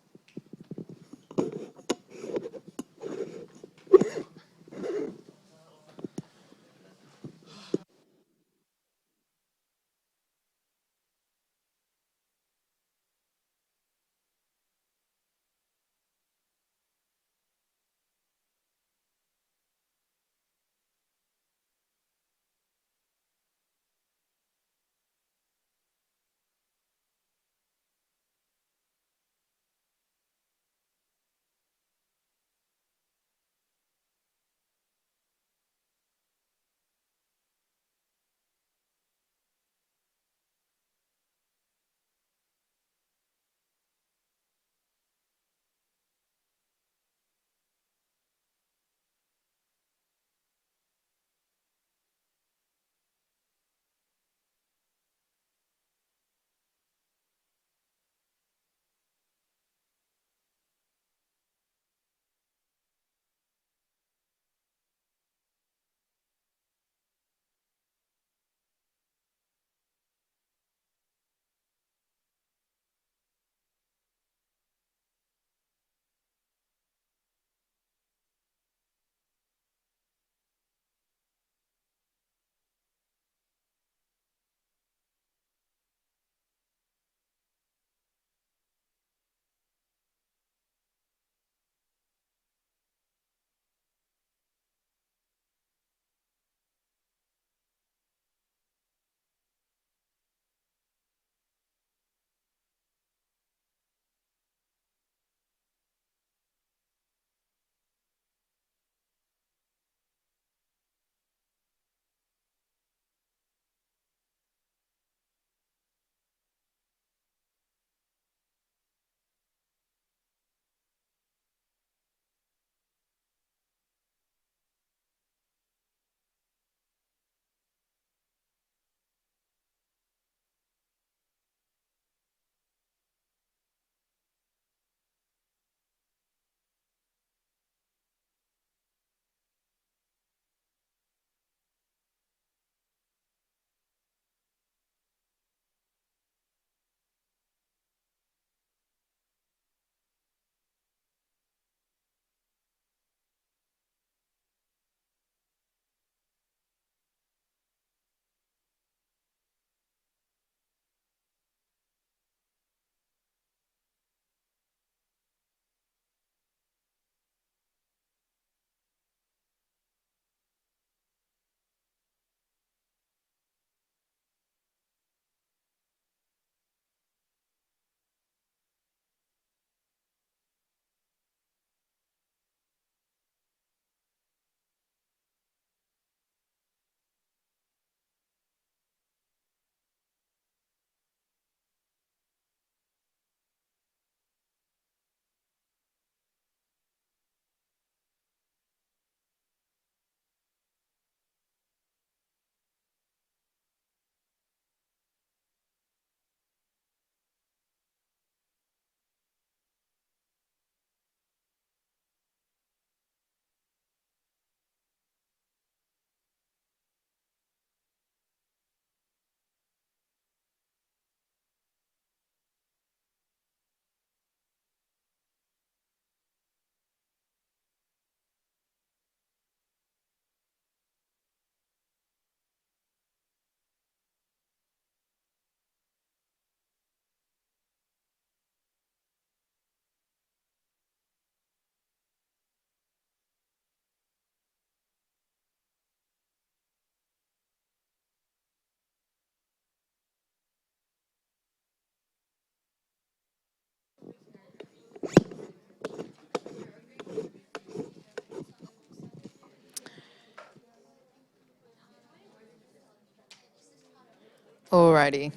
Alrighty.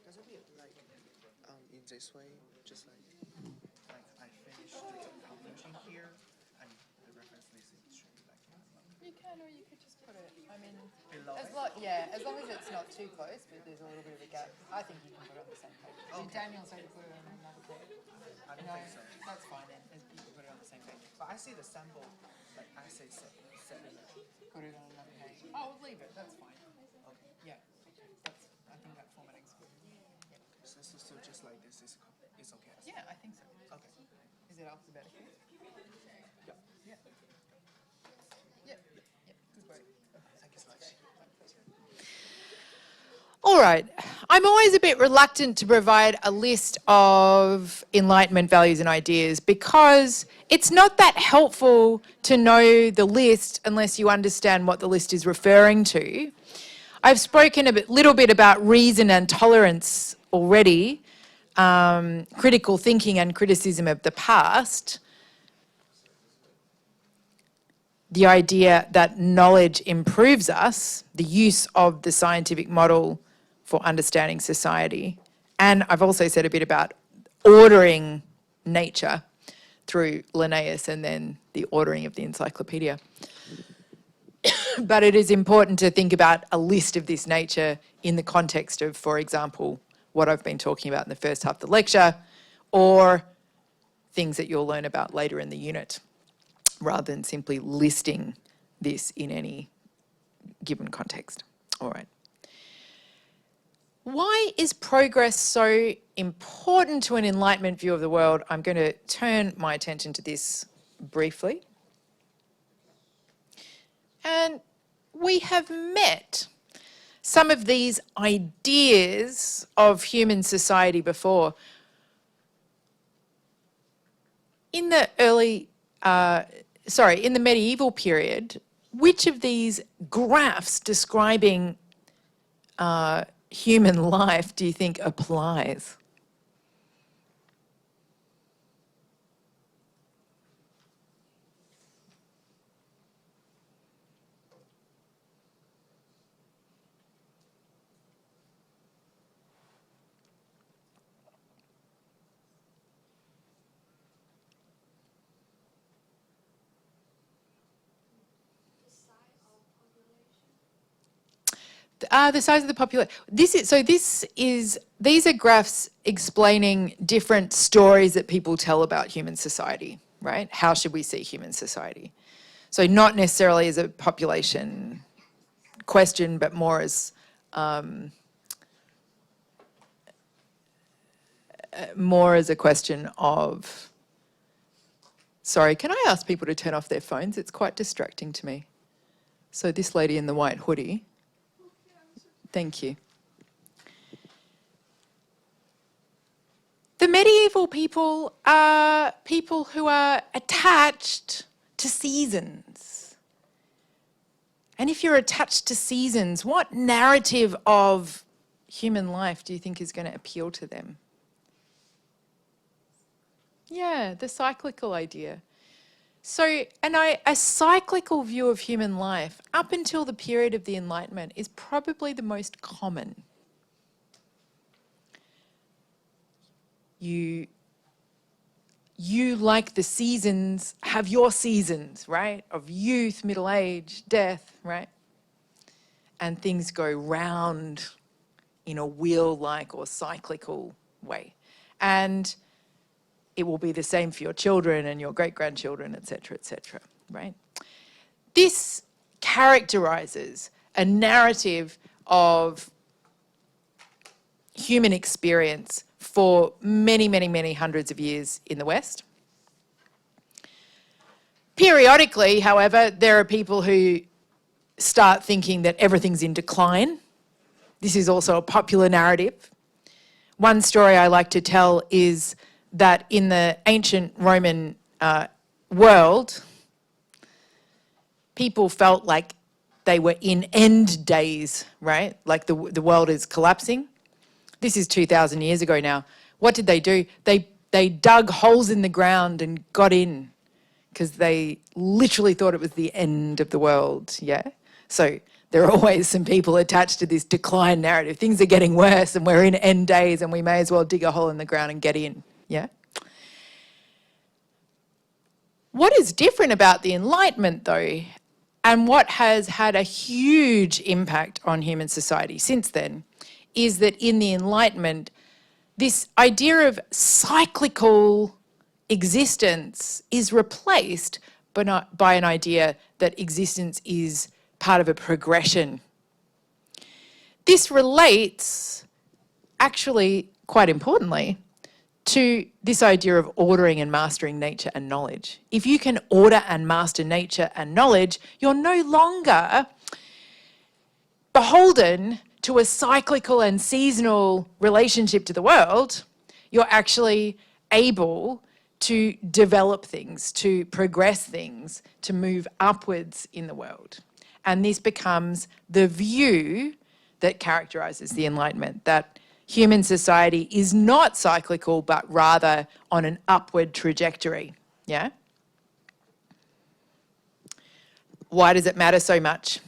Does it be like in this way, just like I finished the conclusion here, and the reference list should be like You can, or you could just put it. I mean, below as it? long as long as it's not too close, but there's a little bit of a gap. I think you can put it on the same page. Did Daniel say to put it on another page? I don't think so. That's fine. Then you can put it on the same page. But I see the sample, like essay set in there. Put it on another page. Oh, leave it. That's fine. Okay. Yeah. I think that formatting's good. Yeah. So just like this is okay. Yeah, I think so. Okay. Is it alphabetical? Yeah. Yeah. Yeah. Good work. Thank you so much. All right. I'm always a bit reluctant to provide a list of Enlightenment values and ideas because it's not that helpful to know the list unless you understand what the list is referring to. I've spoken a little bit about reason and tolerance already, critical thinking and criticism of the past. The idea that knowledge improves us, the use of the scientific model for understanding society. And I've also said a bit about ordering nature through Linnaeus and then the ordering of the encyclopedia. But it is important to think about a list of this nature in the context of, for example, what I've been talking about in the first half of the lecture, or things that you'll learn about later in the unit, rather than simply listing this in any given context. All right. Why is progress so important to an Enlightenment view of the world? I'm going to turn my attention to this briefly. And we have met some of these ideas of human society before. In the in the medieval period, which of these graphs describing human life do you think applies? The size of the population. These are graphs explaining different stories that people tell about human society, right? How should we see human society? So not necessarily as a population question, but more as a question of. Sorry, can I ask people to turn off their phones? It's quite distracting to me. So this lady in the white hoodie. Thank you. The medieval people are people who are attached to seasons. And if you're attached to seasons, what narrative of human life do you think is going to appeal to them? Yeah, the cyclical idea. So, a cyclical view of human life up until the period of the Enlightenment is probably the most common. You like the seasons, have your seasons, right? Of youth, middle age, death, right? And things go round in a wheel-like or cyclical way. And it will be the same for your children and your great-grandchildren, etc., right? This characterises a narrative of human experience for many, many, many hundreds of years in the West. Periodically, however, there are people who start thinking that everything's in decline. This is also a popular narrative. One story I like to tell is that in the ancient Roman world, people felt like they were in end days, right? Like the world is collapsing. This is 2,000 years ago now. What did they do? They dug holes in the ground and got in because they literally thought it was the end of the world, yeah? So there are always some people attached to this decline narrative. Things are getting worse and we're in end days and we may as well dig a hole in the ground and get in, yeah? What is different about the Enlightenment, though, and what has had a huge impact on human society since then, is that in the Enlightenment, this idea of cyclical existence is replaced by an idea that existence is part of a progression. This relates, actually, quite importantly, to this idea of ordering and mastering nature and knowledge. If you can order and master nature and knowledge, you're no longer beholden to a cyclical and seasonal relationship to the world. You're actually able to develop things, to progress things, to move upwards in the world. And this becomes the view that characterises the Enlightenment, that human society is not cyclical, but rather on an upward trajectory, yeah? Why does it matter so much?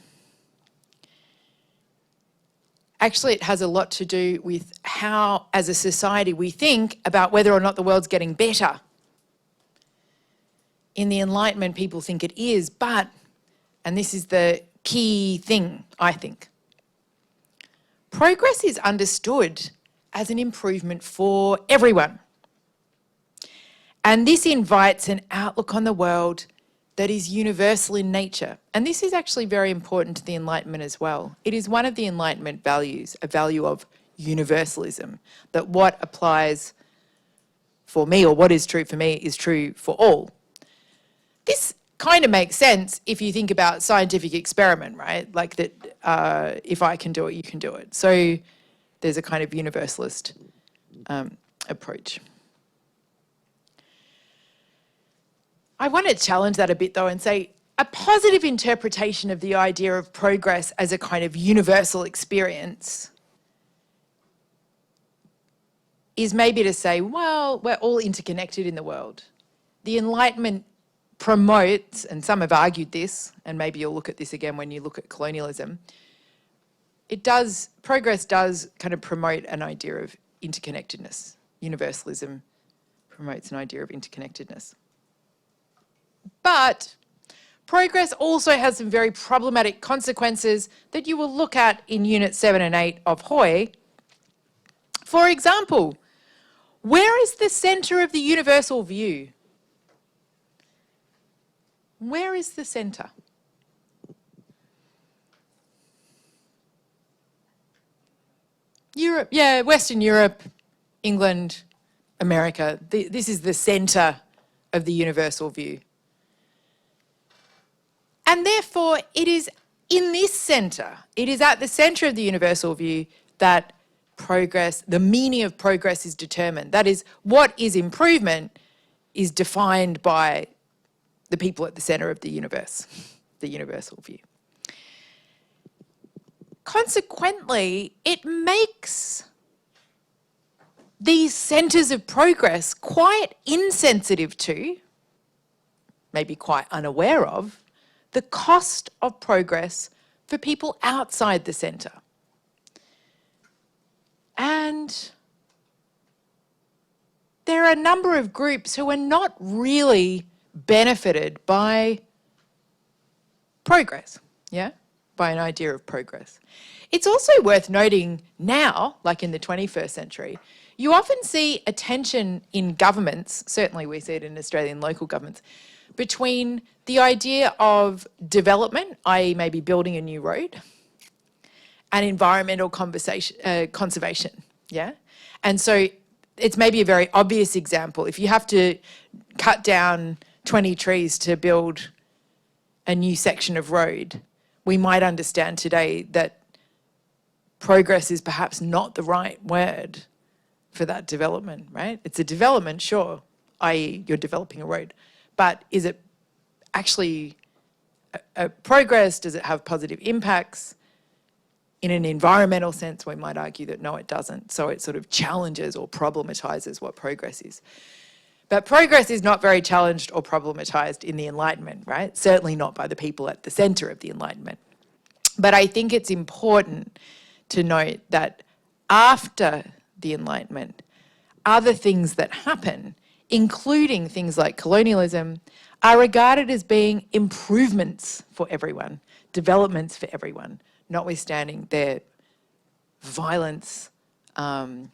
Actually, it has a lot to do with how, as a society, we think about whether or not the world's getting better. In the Enlightenment, people think it is, but, and this is the key thing, I think, progress is understood as an improvement for everyone. And this invites an outlook on the world that is universal in nature. And this is actually very important to the Enlightenment as well. It is one of the Enlightenment values, a value of universalism, that what applies for me, or what is true for me, is true for all. This kind of makes sense if you think about scientific experiment, right? Like that if I can do it, you can do it. So there's a kind of universalist approach. I want to challenge that a bit though and say a positive interpretation of the idea of progress as a kind of universal experience is maybe to say, well, we're all interconnected in the world. The Enlightenment promotes, and some have argued this, and maybe you'll look at this again when you look at colonialism, progress does kind of promote an idea of interconnectedness. Universalism promotes an idea of interconnectedness. But progress also has some very problematic consequences that you will look at in Unit 7 and 8 of Hoy. For example, where is the centre of the universal view? Where is the centre? Europe, yeah, Western Europe, England, America. This is the centre of the universal view. And therefore, it is in this centre, it is at the centre of the universal view that progress, the meaning of progress is determined. That is, what is improvement is defined by the people at the centre of the universe, the universal view. Consequently, it makes these centres of progress quite insensitive to, maybe quite unaware of, the cost of progress for people outside the centre. And there are a number of groups who are not really benefited by progress, yeah? By an idea of progress. It's also worth noting now, like in the 21st century, you often see a tension in governments, certainly we see it in Australian local governments, between the idea of development, i.e. maybe building a new road, and environmental conservation, yeah? And so it's maybe a very obvious example. If you have to cut down 20 trees to build a new section of road, we might understand today that progress is perhaps not the right word for that development, right? It's a development, sure, i.e. you're developing a road, but is it actually a progress? Does it have positive impacts? In an environmental sense, we might argue that no, it doesn't. So it sort of challenges or problematises what progress is. But progress is not very challenged or problematised in the Enlightenment, right? Certainly not by the people at the centre of the Enlightenment. But I think it's important to note that after the Enlightenment, other things that happen, including things like colonialism, are regarded as being improvements for everyone, developments for everyone, notwithstanding their violence and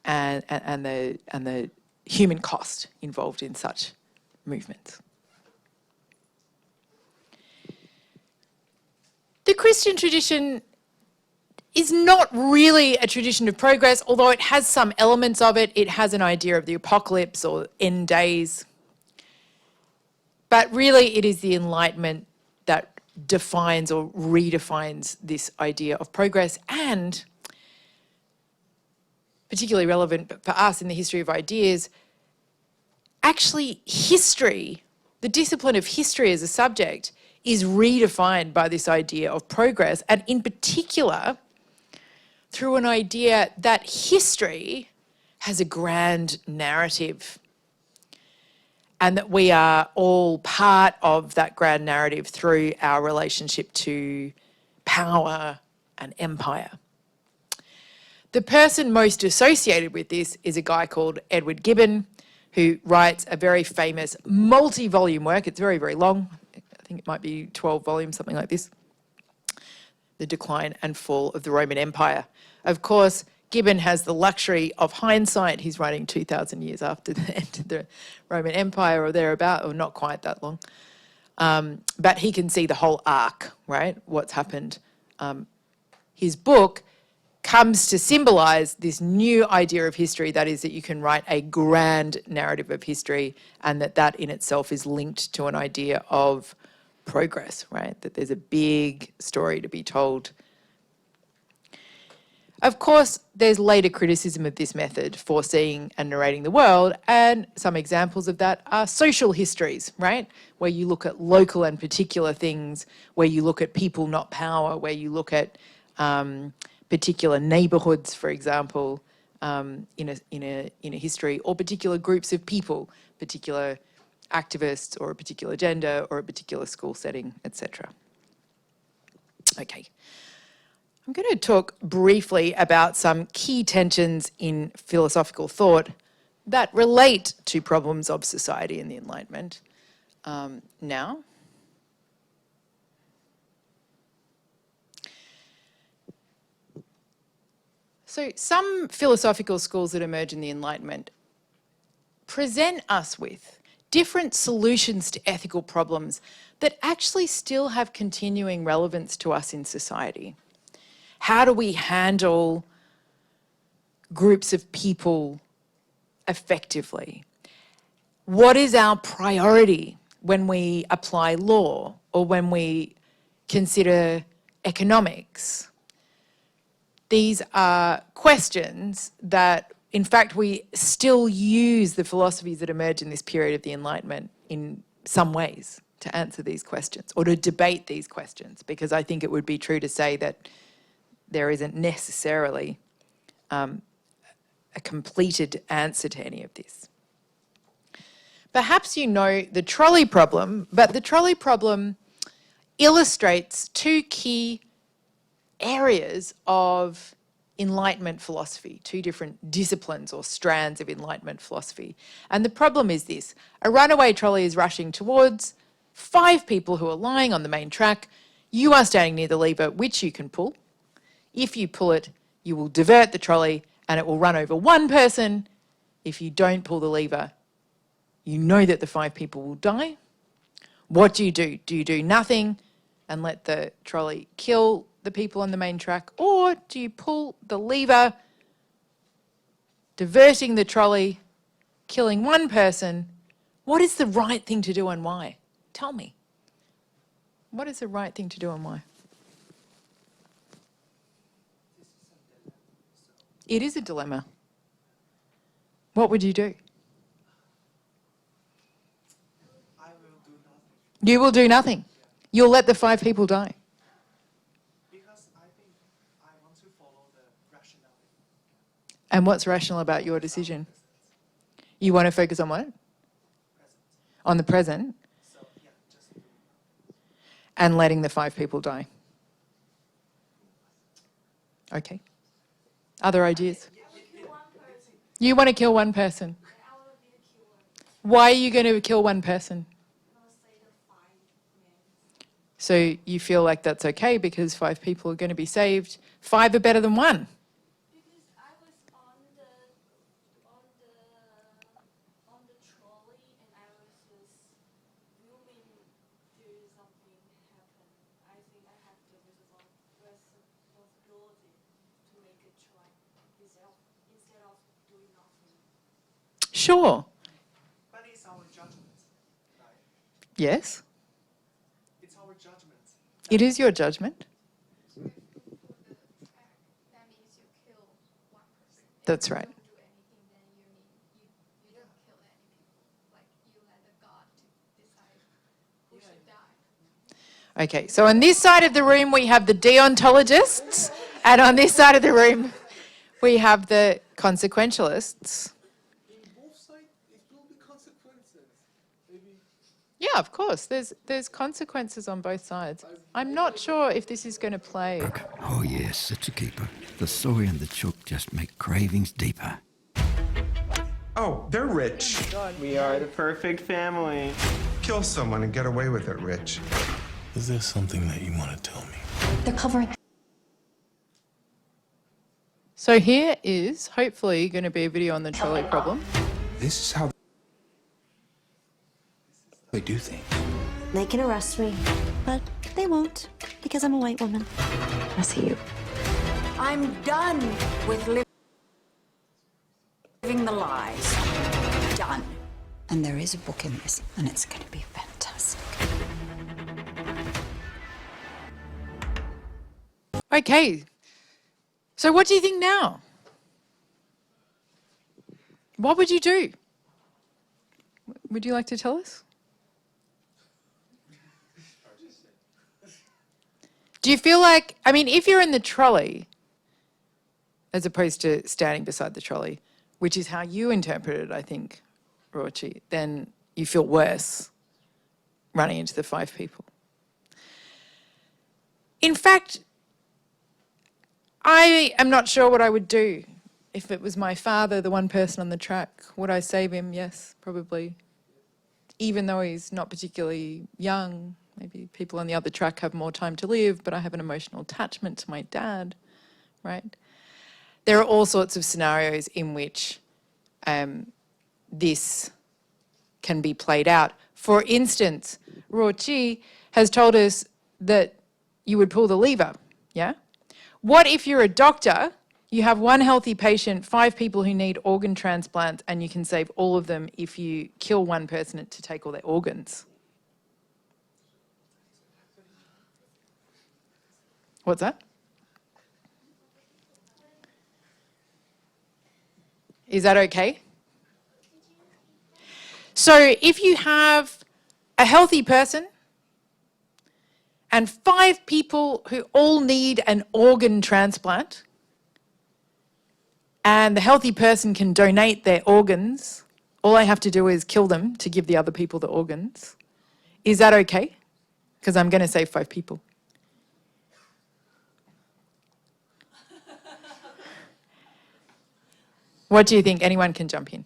the human cost involved in such movements. The Christian tradition is not really a tradition of progress, although it has some elements of it. It has an idea of the apocalypse or end days. But really, it is the Enlightenment that defines or redefines this idea of progress, and particularly relevant for us in the history of ideas, actually history, the discipline of history as a subject, is redefined by this idea of progress, and in particular through an idea that history has a grand narrative and that we are all part of that grand narrative through our relationship to power and empire. The person most associated with this is a guy called Edward Gibbon, who writes a very famous multi-volume work. It's very, very long. I think it might be 12 volumes, something like this. The Decline and Fall of the Roman Empire. Of course, Gibbon has the luxury of hindsight. He's writing 2,000 years after the end of the Roman Empire or thereabout, or not quite that long. But he can see the whole arc, right? What's happened. His book comes to symbolise this new idea of history, that is that you can write a grand narrative of history, and that in itself is linked to an idea of progress, right? That there's a big story to be told. Of course, there's later criticism of this method, foreseeing and narrating the world, and some examples of that are social histories, right? Where you look at local and particular things, where you look at people, not power, where you look at particular neighbourhoods, for example, in a history, or particular groups of people, particular activists or a particular gender or a particular school setting, etc. Okay. I'm going to talk briefly about some key tensions in philosophical thought that relate to problems of society in the Enlightenment now. So some philosophical schools that emerge in the Enlightenment present us with different solutions to ethical problems that actually still have continuing relevance to us in society. How do we handle groups of people effectively? What is our priority when we apply law or when we consider economics? These are questions that, in fact, we still use the philosophies that emerge in this period of the Enlightenment in some ways to answer these questions or to debate these questions, because I think it would be true to say that there isn't necessarily a completed answer to any of this. Perhaps you know the trolley problem, but the trolley problem illustrates two key areas of Enlightenment philosophy, two different disciplines or strands of Enlightenment philosophy. And the problem is this: a runaway trolley is rushing towards 5 people who are lying on the main track. You are standing near the lever, which you can pull. If you pull it, you will divert the trolley and it will run over 1 person. If you don't pull the lever, you know that the 5 people will die. What do? Do you do nothing and let the trolley kill the people on the main track? Or do you pull the lever, diverting the trolley, killing 1 person? What is the right thing to do and why? Tell me. What is the right thing to do and why? It is a dilemma. What would you do? I will do nothing. You will do nothing. You'll let the 5 people die. Because I think I want to follow the rationality. And what's rational about your decision? You want to focus on what? Present. On the present, So yeah, just do and letting the 5 people die. Okay. Other ideas? You want to kill one person? Why are you going to kill one person? So you feel like that's okay because 5 people are going to be saved. 5 are better than 1. Because I was on the trolley and I was just zooming through something happen. I think I have the responsibility to make a choice instead of doing nothing. Sure. But it's our judgment, right? Yes. It's our judgment. It is your judgment. That means you kill one person. That's right. If you don't do anything, then you don't kill any people. Like you let the God decide who should die. Okay, so on this side of the room we have the deontologists, and on this side of the room we have the consequentialists. In both sides, it will be consequences. Maybe. Yeah, of course, there's consequences on both sides. I'm not sure if this is going to play. Oh yes, such a keeper. The soy and the chook just make cravings deeper. Oh, they're rich. We are the perfect family. Kill someone and get away with it, Rich. Is there something that you want to tell me? They're covering. So here is hopefully going to be a video on the trolley problem. This is how They do things. They can arrest me, but they won't because I'm a white woman. I see you. I'm done with living the lies. Done. And there is a book in this, and it's going to be fantastic. Okay, so what do you think now? What would you do? Would you like to tell us? Do you feel like, I mean, if you're in the trolley, as opposed to standing beside the trolley, which is how you interpret it, I think, Rochi, then you feel worse running into the 5 people. In fact, I am not sure what I would do if it was my father, the one person on the track. Would I save him? Yes, probably. Even though he's not particularly young, maybe people on the other track have more time to live, but I have an emotional attachment to my dad, right? There are all sorts of scenarios in which this can be played out. For instance, Rochi has told us that you would pull the lever, yeah? What if you're a doctor, you have 1 healthy patient, 5 people who need organ transplants, and you can save all of them if you kill 1 person to take all their organs? What's that? Is that okay? So if you have a healthy person and 5 people who all need an organ transplant, and the healthy person can donate their organs, all I have to do is kill them to give the other people the organs. Is that okay? Because I'm going to save 5 people. What do you think? Anyone can jump in.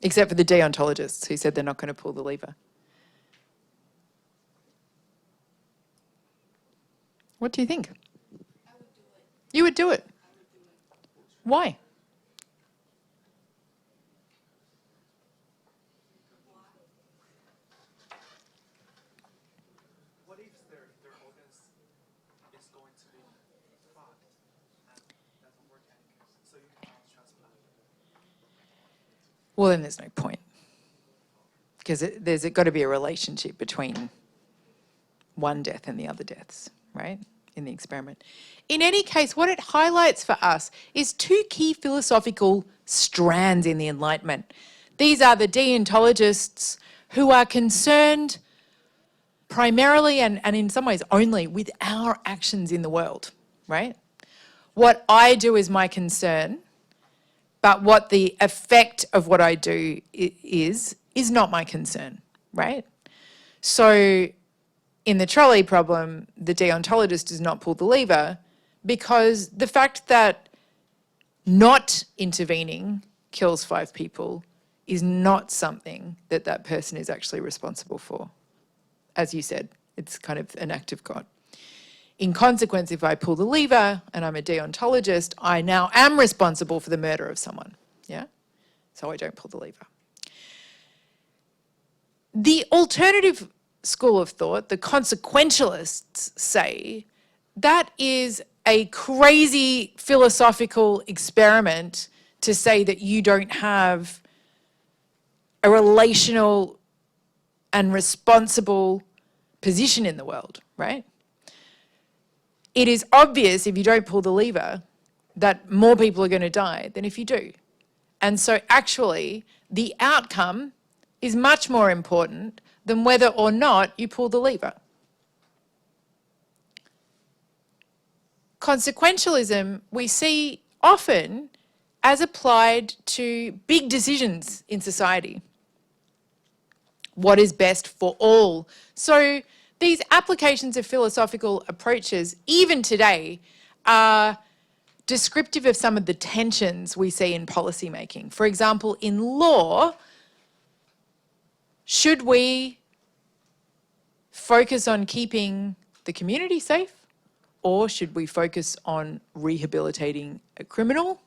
Except for the deontologists who said they're not going to pull the lever. What do you think? I would do it. You would do it? Why? What if their organs is going to be clogged and doesn't work anymore? So you cannot transplant. Well, then there's no point. Because there's got to be a relationship between one death and the other deaths, right? In the experiment. In any case, what it highlights for us is 2 key philosophical strands in the Enlightenment. These are the deontologists who are concerned primarily and in some ways only with our actions in the world, right? What I do is my concern, but what the effect of what I do is not my concern, right? So in the trolley problem, the deontologist does not pull the lever because the fact that not intervening kills 5 people is not something that that person is actually responsible for. As you said, it's kind of an act of God. In consequence, if I pull the lever and I'm a deontologist, I now am responsible for the murder of someone, yeah? So I don't pull the lever. The alternative school of thought, the consequentialists, say that is a crazy philosophical experiment to say that you don't have a relational and responsible position in the world, right? It is obvious if you don't pull the lever that more people are going to die than if you do. And so actually the outcome is much more important than whether or not you pull the lever. Consequentialism we see often as applied to big decisions in society. What is best for all? So these applications of philosophical approaches, even today, are descriptive of some of the tensions we see in policy making. For example, in law, should we focus on keeping the community safe, or should we focus on rehabilitating a criminal?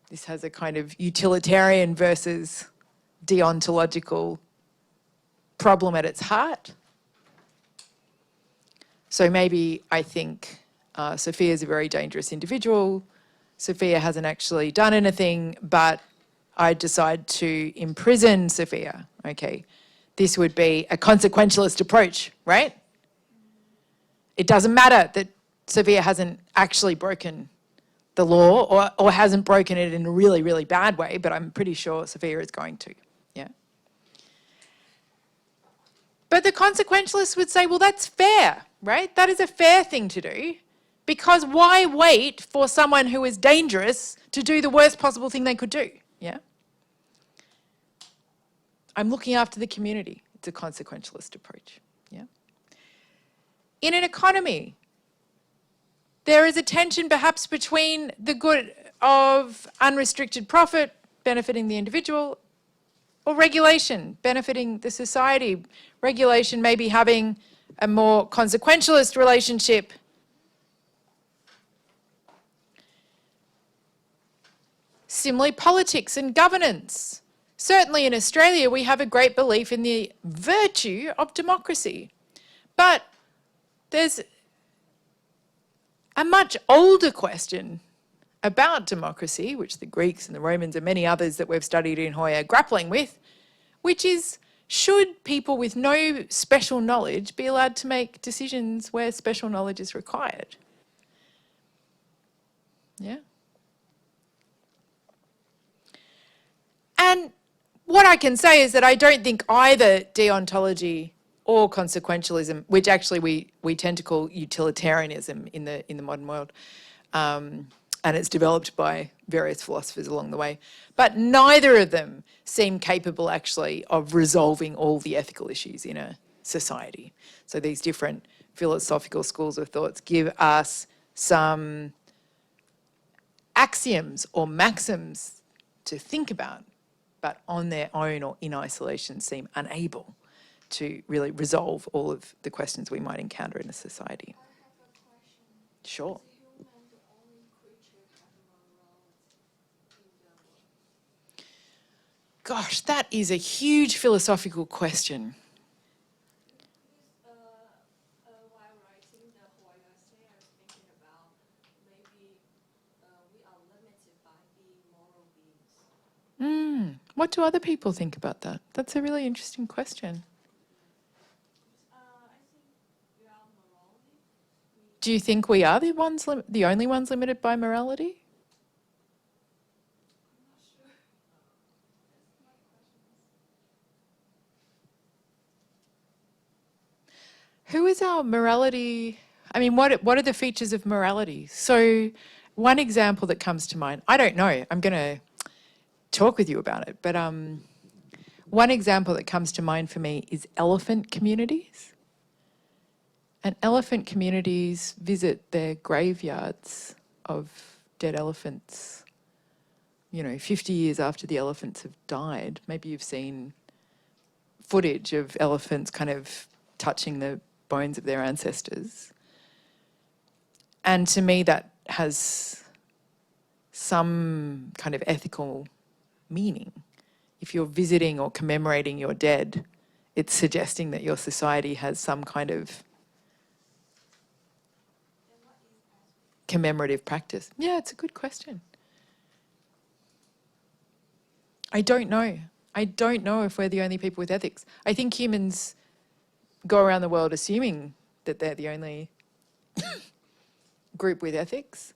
This has a kind of utilitarian versus deontological problem at its heart. So maybe I think Sophia's a very dangerous individual. Sophia hasn't actually done anything, but I decide to imprison Sophia. Okay, this would be a consequentialist approach, right? It doesn't matter that Sophia hasn't actually broken the law or hasn't broken it in a really, really bad way, but I'm pretty sure Sophia is going to, yeah? But the consequentialists would say, well, that's fair, right? That is a fair thing to do, because why wait for someone who is dangerous to do the worst possible thing they could do, yeah? I'm looking after the community. It's a consequentialist approach, yeah? In an economy, there is a tension perhaps between the good of unrestricted profit benefiting the individual or regulation benefiting the society. Regulation maybe having a more consequentialist relationship. Similarly, politics and governance. Certainly in Australia, we have a great belief in the virtue of democracy. But there's a much older question about democracy, which the Greeks and the Romans and many others that we've studied in Hoy are grappling with, which is, should people with no special knowledge be allowed to make decisions where special knowledge is required? Yeah. And what I can say is that I don't think either deontology or consequentialism, which actually we tend to call utilitarianism in the modern world, and it's developed by various philosophers along the way, but neither of them seem capable actually of resolving all the ethical issues in a society. So these different philosophical schools of thoughts give us some axioms or maxims to think about, but on their own or in isolation seem unable to really resolve all of the questions we might encounter in a society. I have a question. Sure. Is human the only creature having morality in the world? Gosh, that is a huge philosophical question. While writing the whole essay, I was thinking about maybe we are limited by being moral beings. What do other people think about that? That's a really interesting question. I think we are morality. Do you think we are the only ones limited by morality? I'm not sure. That's my question. Who is our morality? I mean, what are the features of morality? So one example that comes to mind, I don't know, I'm going to talk with you about it, but One example that comes to mind for me is elephant communities. And elephant communities visit their graveyards of dead elephants, 50 years after the elephants have died. Maybe you've seen footage of elephants kind of touching the bones of their ancestors. And to me, that has some kind of ethical meaning. If you're visiting or commemorating your dead, it's suggesting that your society has some kind of commemorative practice. Yeah, it's a good question. I don't know. I don't know if we're the only people with ethics. I think humans go around the world assuming that they're the only group with ethics.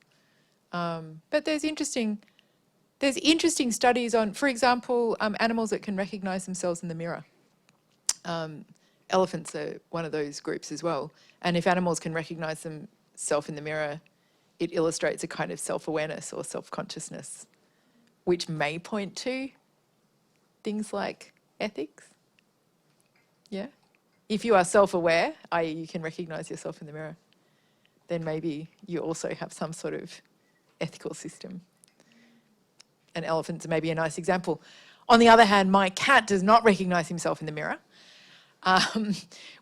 But there's interesting studies on, for example, animals that can recognise themselves in the mirror. Elephants are one of those groups as well. And if animals can recognise themselves in the mirror, it illustrates a kind of self-awareness or self-consciousness, which may point to things like ethics. Yeah? If you are self-aware, i.e. you can recognise yourself in the mirror, then maybe you also have some sort of ethical system. And elephants are maybe a nice example. On the other hand, my cat does not recognise himself in the mirror,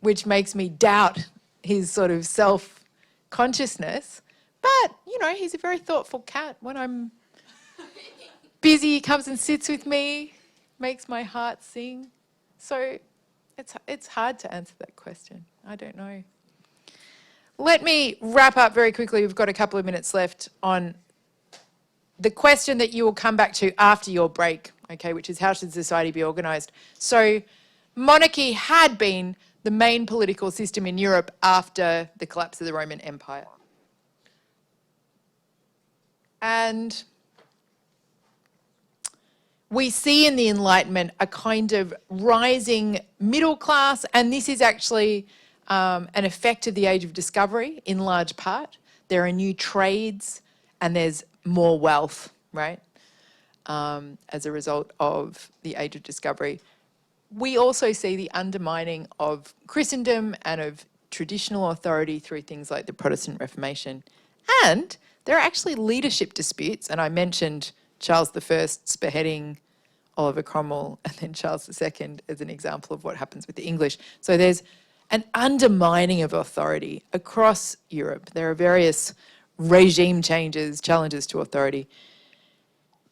which makes me doubt his sort of self-consciousness. But, he's a very thoughtful cat. When I'm busy, he comes and sits with me, makes my heart sing. So it's hard to answer that question. I don't know. Let me wrap up very quickly. We've got a couple of minutes left on the question that you will come back to after your break, okay, which is how should society be organised? So monarchy had been the main political system in Europe after the collapse of the Roman Empire. And we see in the Enlightenment a kind of rising middle class, and this is actually an effect of the Age of Discovery in large part. There are new trades and there's more wealth, right, as a result of the Age of Discovery. We also see the undermining of Christendom and of traditional authority through things like the Protestant Reformation. And there are actually leadership disputes, and I mentioned Charles I spearheading Oliver Cromwell and then Charles II as an example of what happens with the English. So there's an undermining of authority across Europe. There are various regime changes, challenges to authority.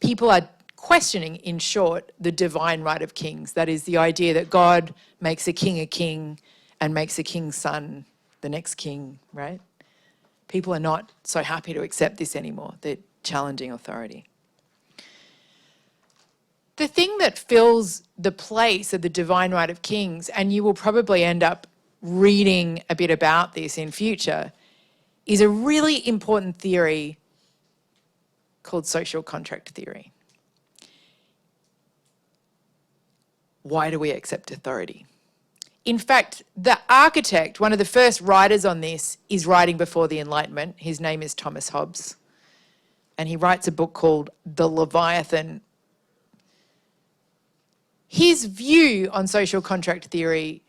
People are questioning, in short, the divine right of kings. That is the idea that God makes a king and makes a king's son the next king, right? People are not so happy to accept this anymore. They're challenging authority. The thing that fills the place of the divine right of kings, and you will probably end up reading a bit about this in future, is a really important theory called social contract theory. Why do we accept authority? In fact, the architect, one of the first writers on this, is writing before the Enlightenment. His name is Thomas Hobbes. And he writes a book called The Leviathan. His view on social contract theory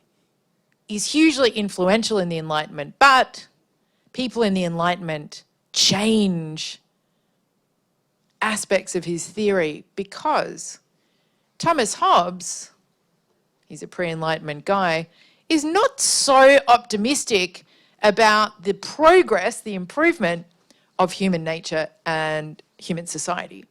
is hugely influential in the Enlightenment, but people in the Enlightenment change aspects of his theory because Thomas Hobbes, he's a pre-Enlightenment guy, is not so optimistic about the progress, the improvement of human nature and human society.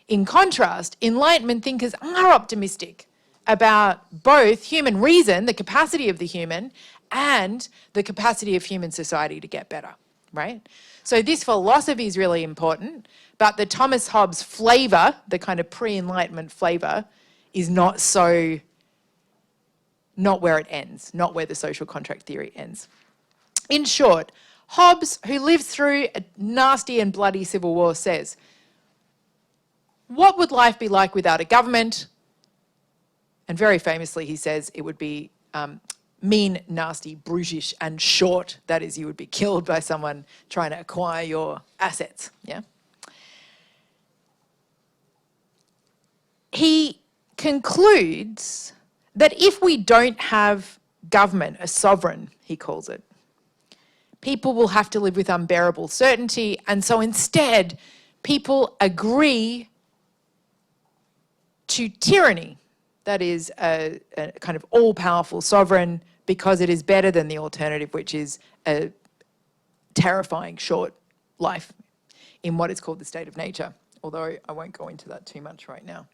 In contrast, Enlightenment thinkers are optimistic about both human reason, the capacity of the human, and the capacity of human society to get better, right? So this philosophy is really important, but the Thomas Hobbes flavour, the kind of pre-Enlightenment flavour, is not where it ends, not where the social contract theory ends. In short, Hobbes, who lived through a nasty and bloody civil war, says, what would life be like without a government? And very famously, he says it would be mean, nasty, brutish, and short. That is, you would be killed by someone trying to acquire your assets, yeah? He concludes that if we don't have government, a sovereign, he calls it, people will have to live with unbearable certainty, and so instead, people agree to tyranny. That is a kind of all-powerful sovereign, because it is better than the alternative, which is a terrifying short life in what is called the state of nature, although I won't go into that too much right now.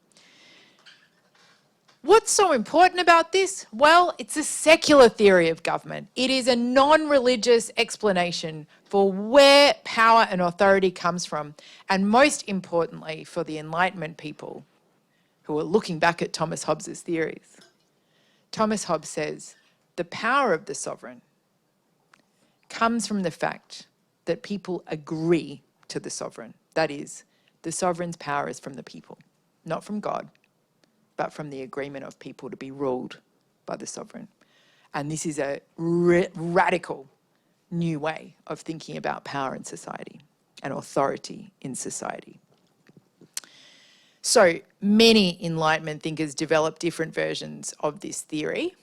What's so important about this? Well, it's a secular theory of government. It is a non-religious explanation for where power and authority comes from, and most importantly, for the Enlightenment people who are looking back at Thomas Hobbes's theories. Thomas Hobbes says, the power of the sovereign comes from the fact that people agree to the sovereign. That is, the sovereign's power is from the people, not from God, but from the agreement of people to be ruled by the sovereign. And this is a radical new way of thinking about power in society and authority in society. So many Enlightenment thinkers developed different versions of this theory,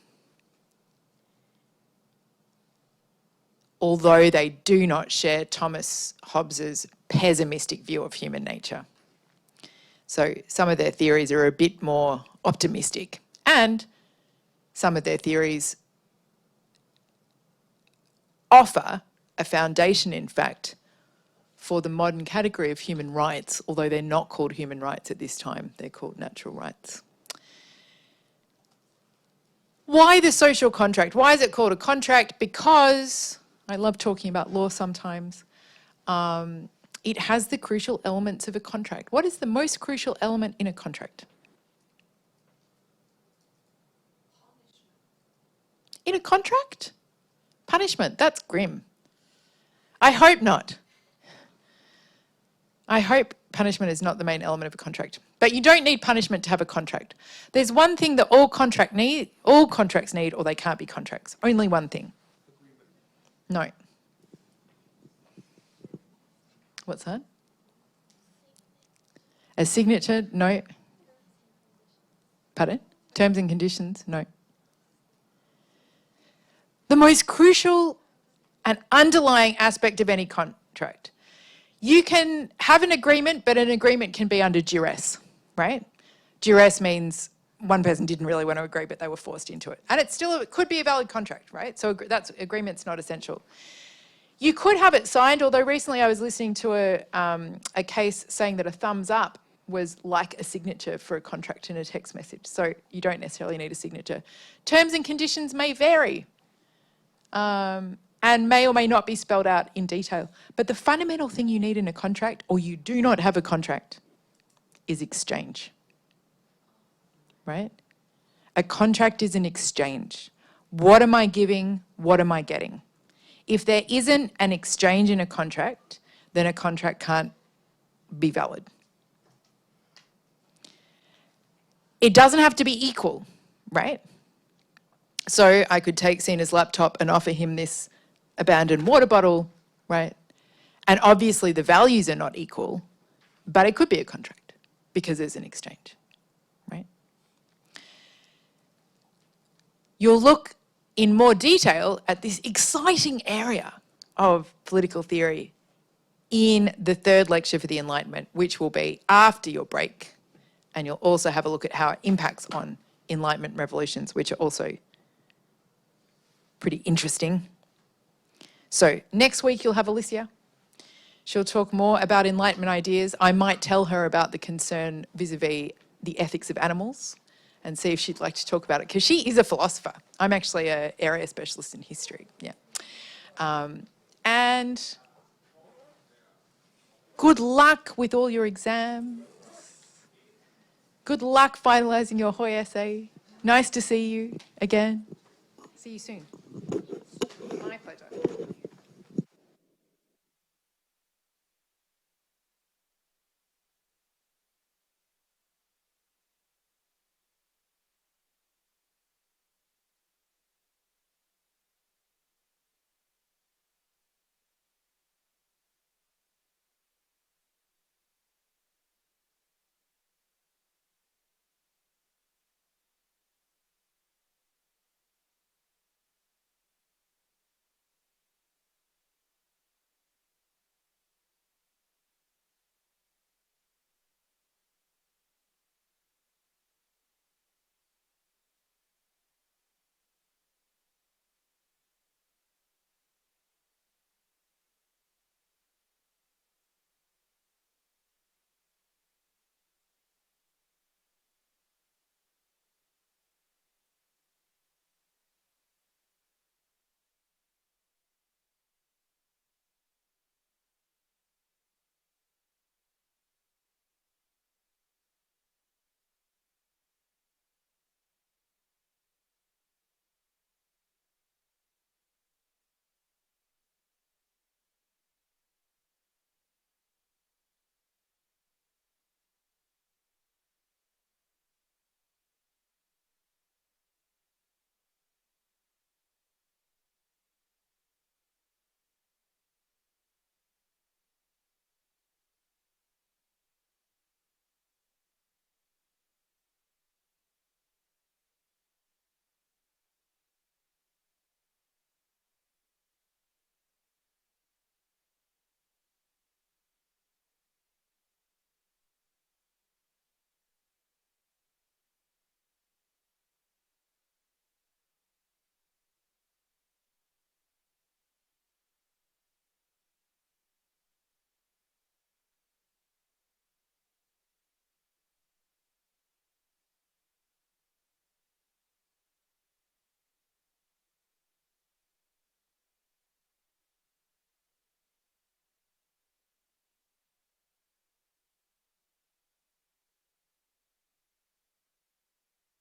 although they do not share Thomas Hobbes's pessimistic view of human nature. So some of their theories are a bit more optimistic, and some of their theories offer a foundation, in fact, for the modern category of human rights, although they're not called human rights at this time, they're called natural rights. Why the social contract? Why is it called a contract? Because, I love talking about law sometimes, it has the crucial elements of a contract. What is the most crucial element in a contract? In a contract? Punishment. That's grim. I hope not. I hope punishment is not the main element of a contract. But you don't need punishment to have a contract. There's one thing that all contracts need, or they can't be contracts. Only one thing. No. What's that? A signature? No. Pardon? Terms and conditions? No. The most crucial and underlying aspect of any contract. You can have an agreement, but an agreement can be under duress, right? Duress means one person didn't really want to agree, but they were forced into it. And it could be a valid contract, right? So agreement's not essential. You could have it signed, although recently I was listening to a case saying that a thumbs up was like a signature for a contract in a text message. So you don't necessarily need a signature. Terms and conditions may vary and may or may not be spelled out in detail. But the fundamental thing you need in a contract, or you do not have a contract, is exchange, right? A contract is an exchange. What am I giving? What am I getting? If there isn't an exchange in a contract, then a contract can't be valid. It doesn't have to be equal, right? So I could take Sina's laptop and offer him this abandoned water bottle, right? And obviously the values are not equal, but it could be a contract because there's an exchange, right? You'll look in more detail at this exciting area of political theory in the third lecture for the Enlightenment, which will be after your break. And you'll also have a look at how it impacts on Enlightenment revolutions, which are also pretty interesting. So next week you'll have Alicia. She'll talk more about Enlightenment ideas. I might tell her about the concern vis-a-vis the ethics of animals and see if she'd like to talk about it, because she is a philosopher. I'm actually an area specialist in history, yeah. And good luck with all your exams. Good luck finalising your Hoy essay. Nice to see you again. See you soon. My pleasure.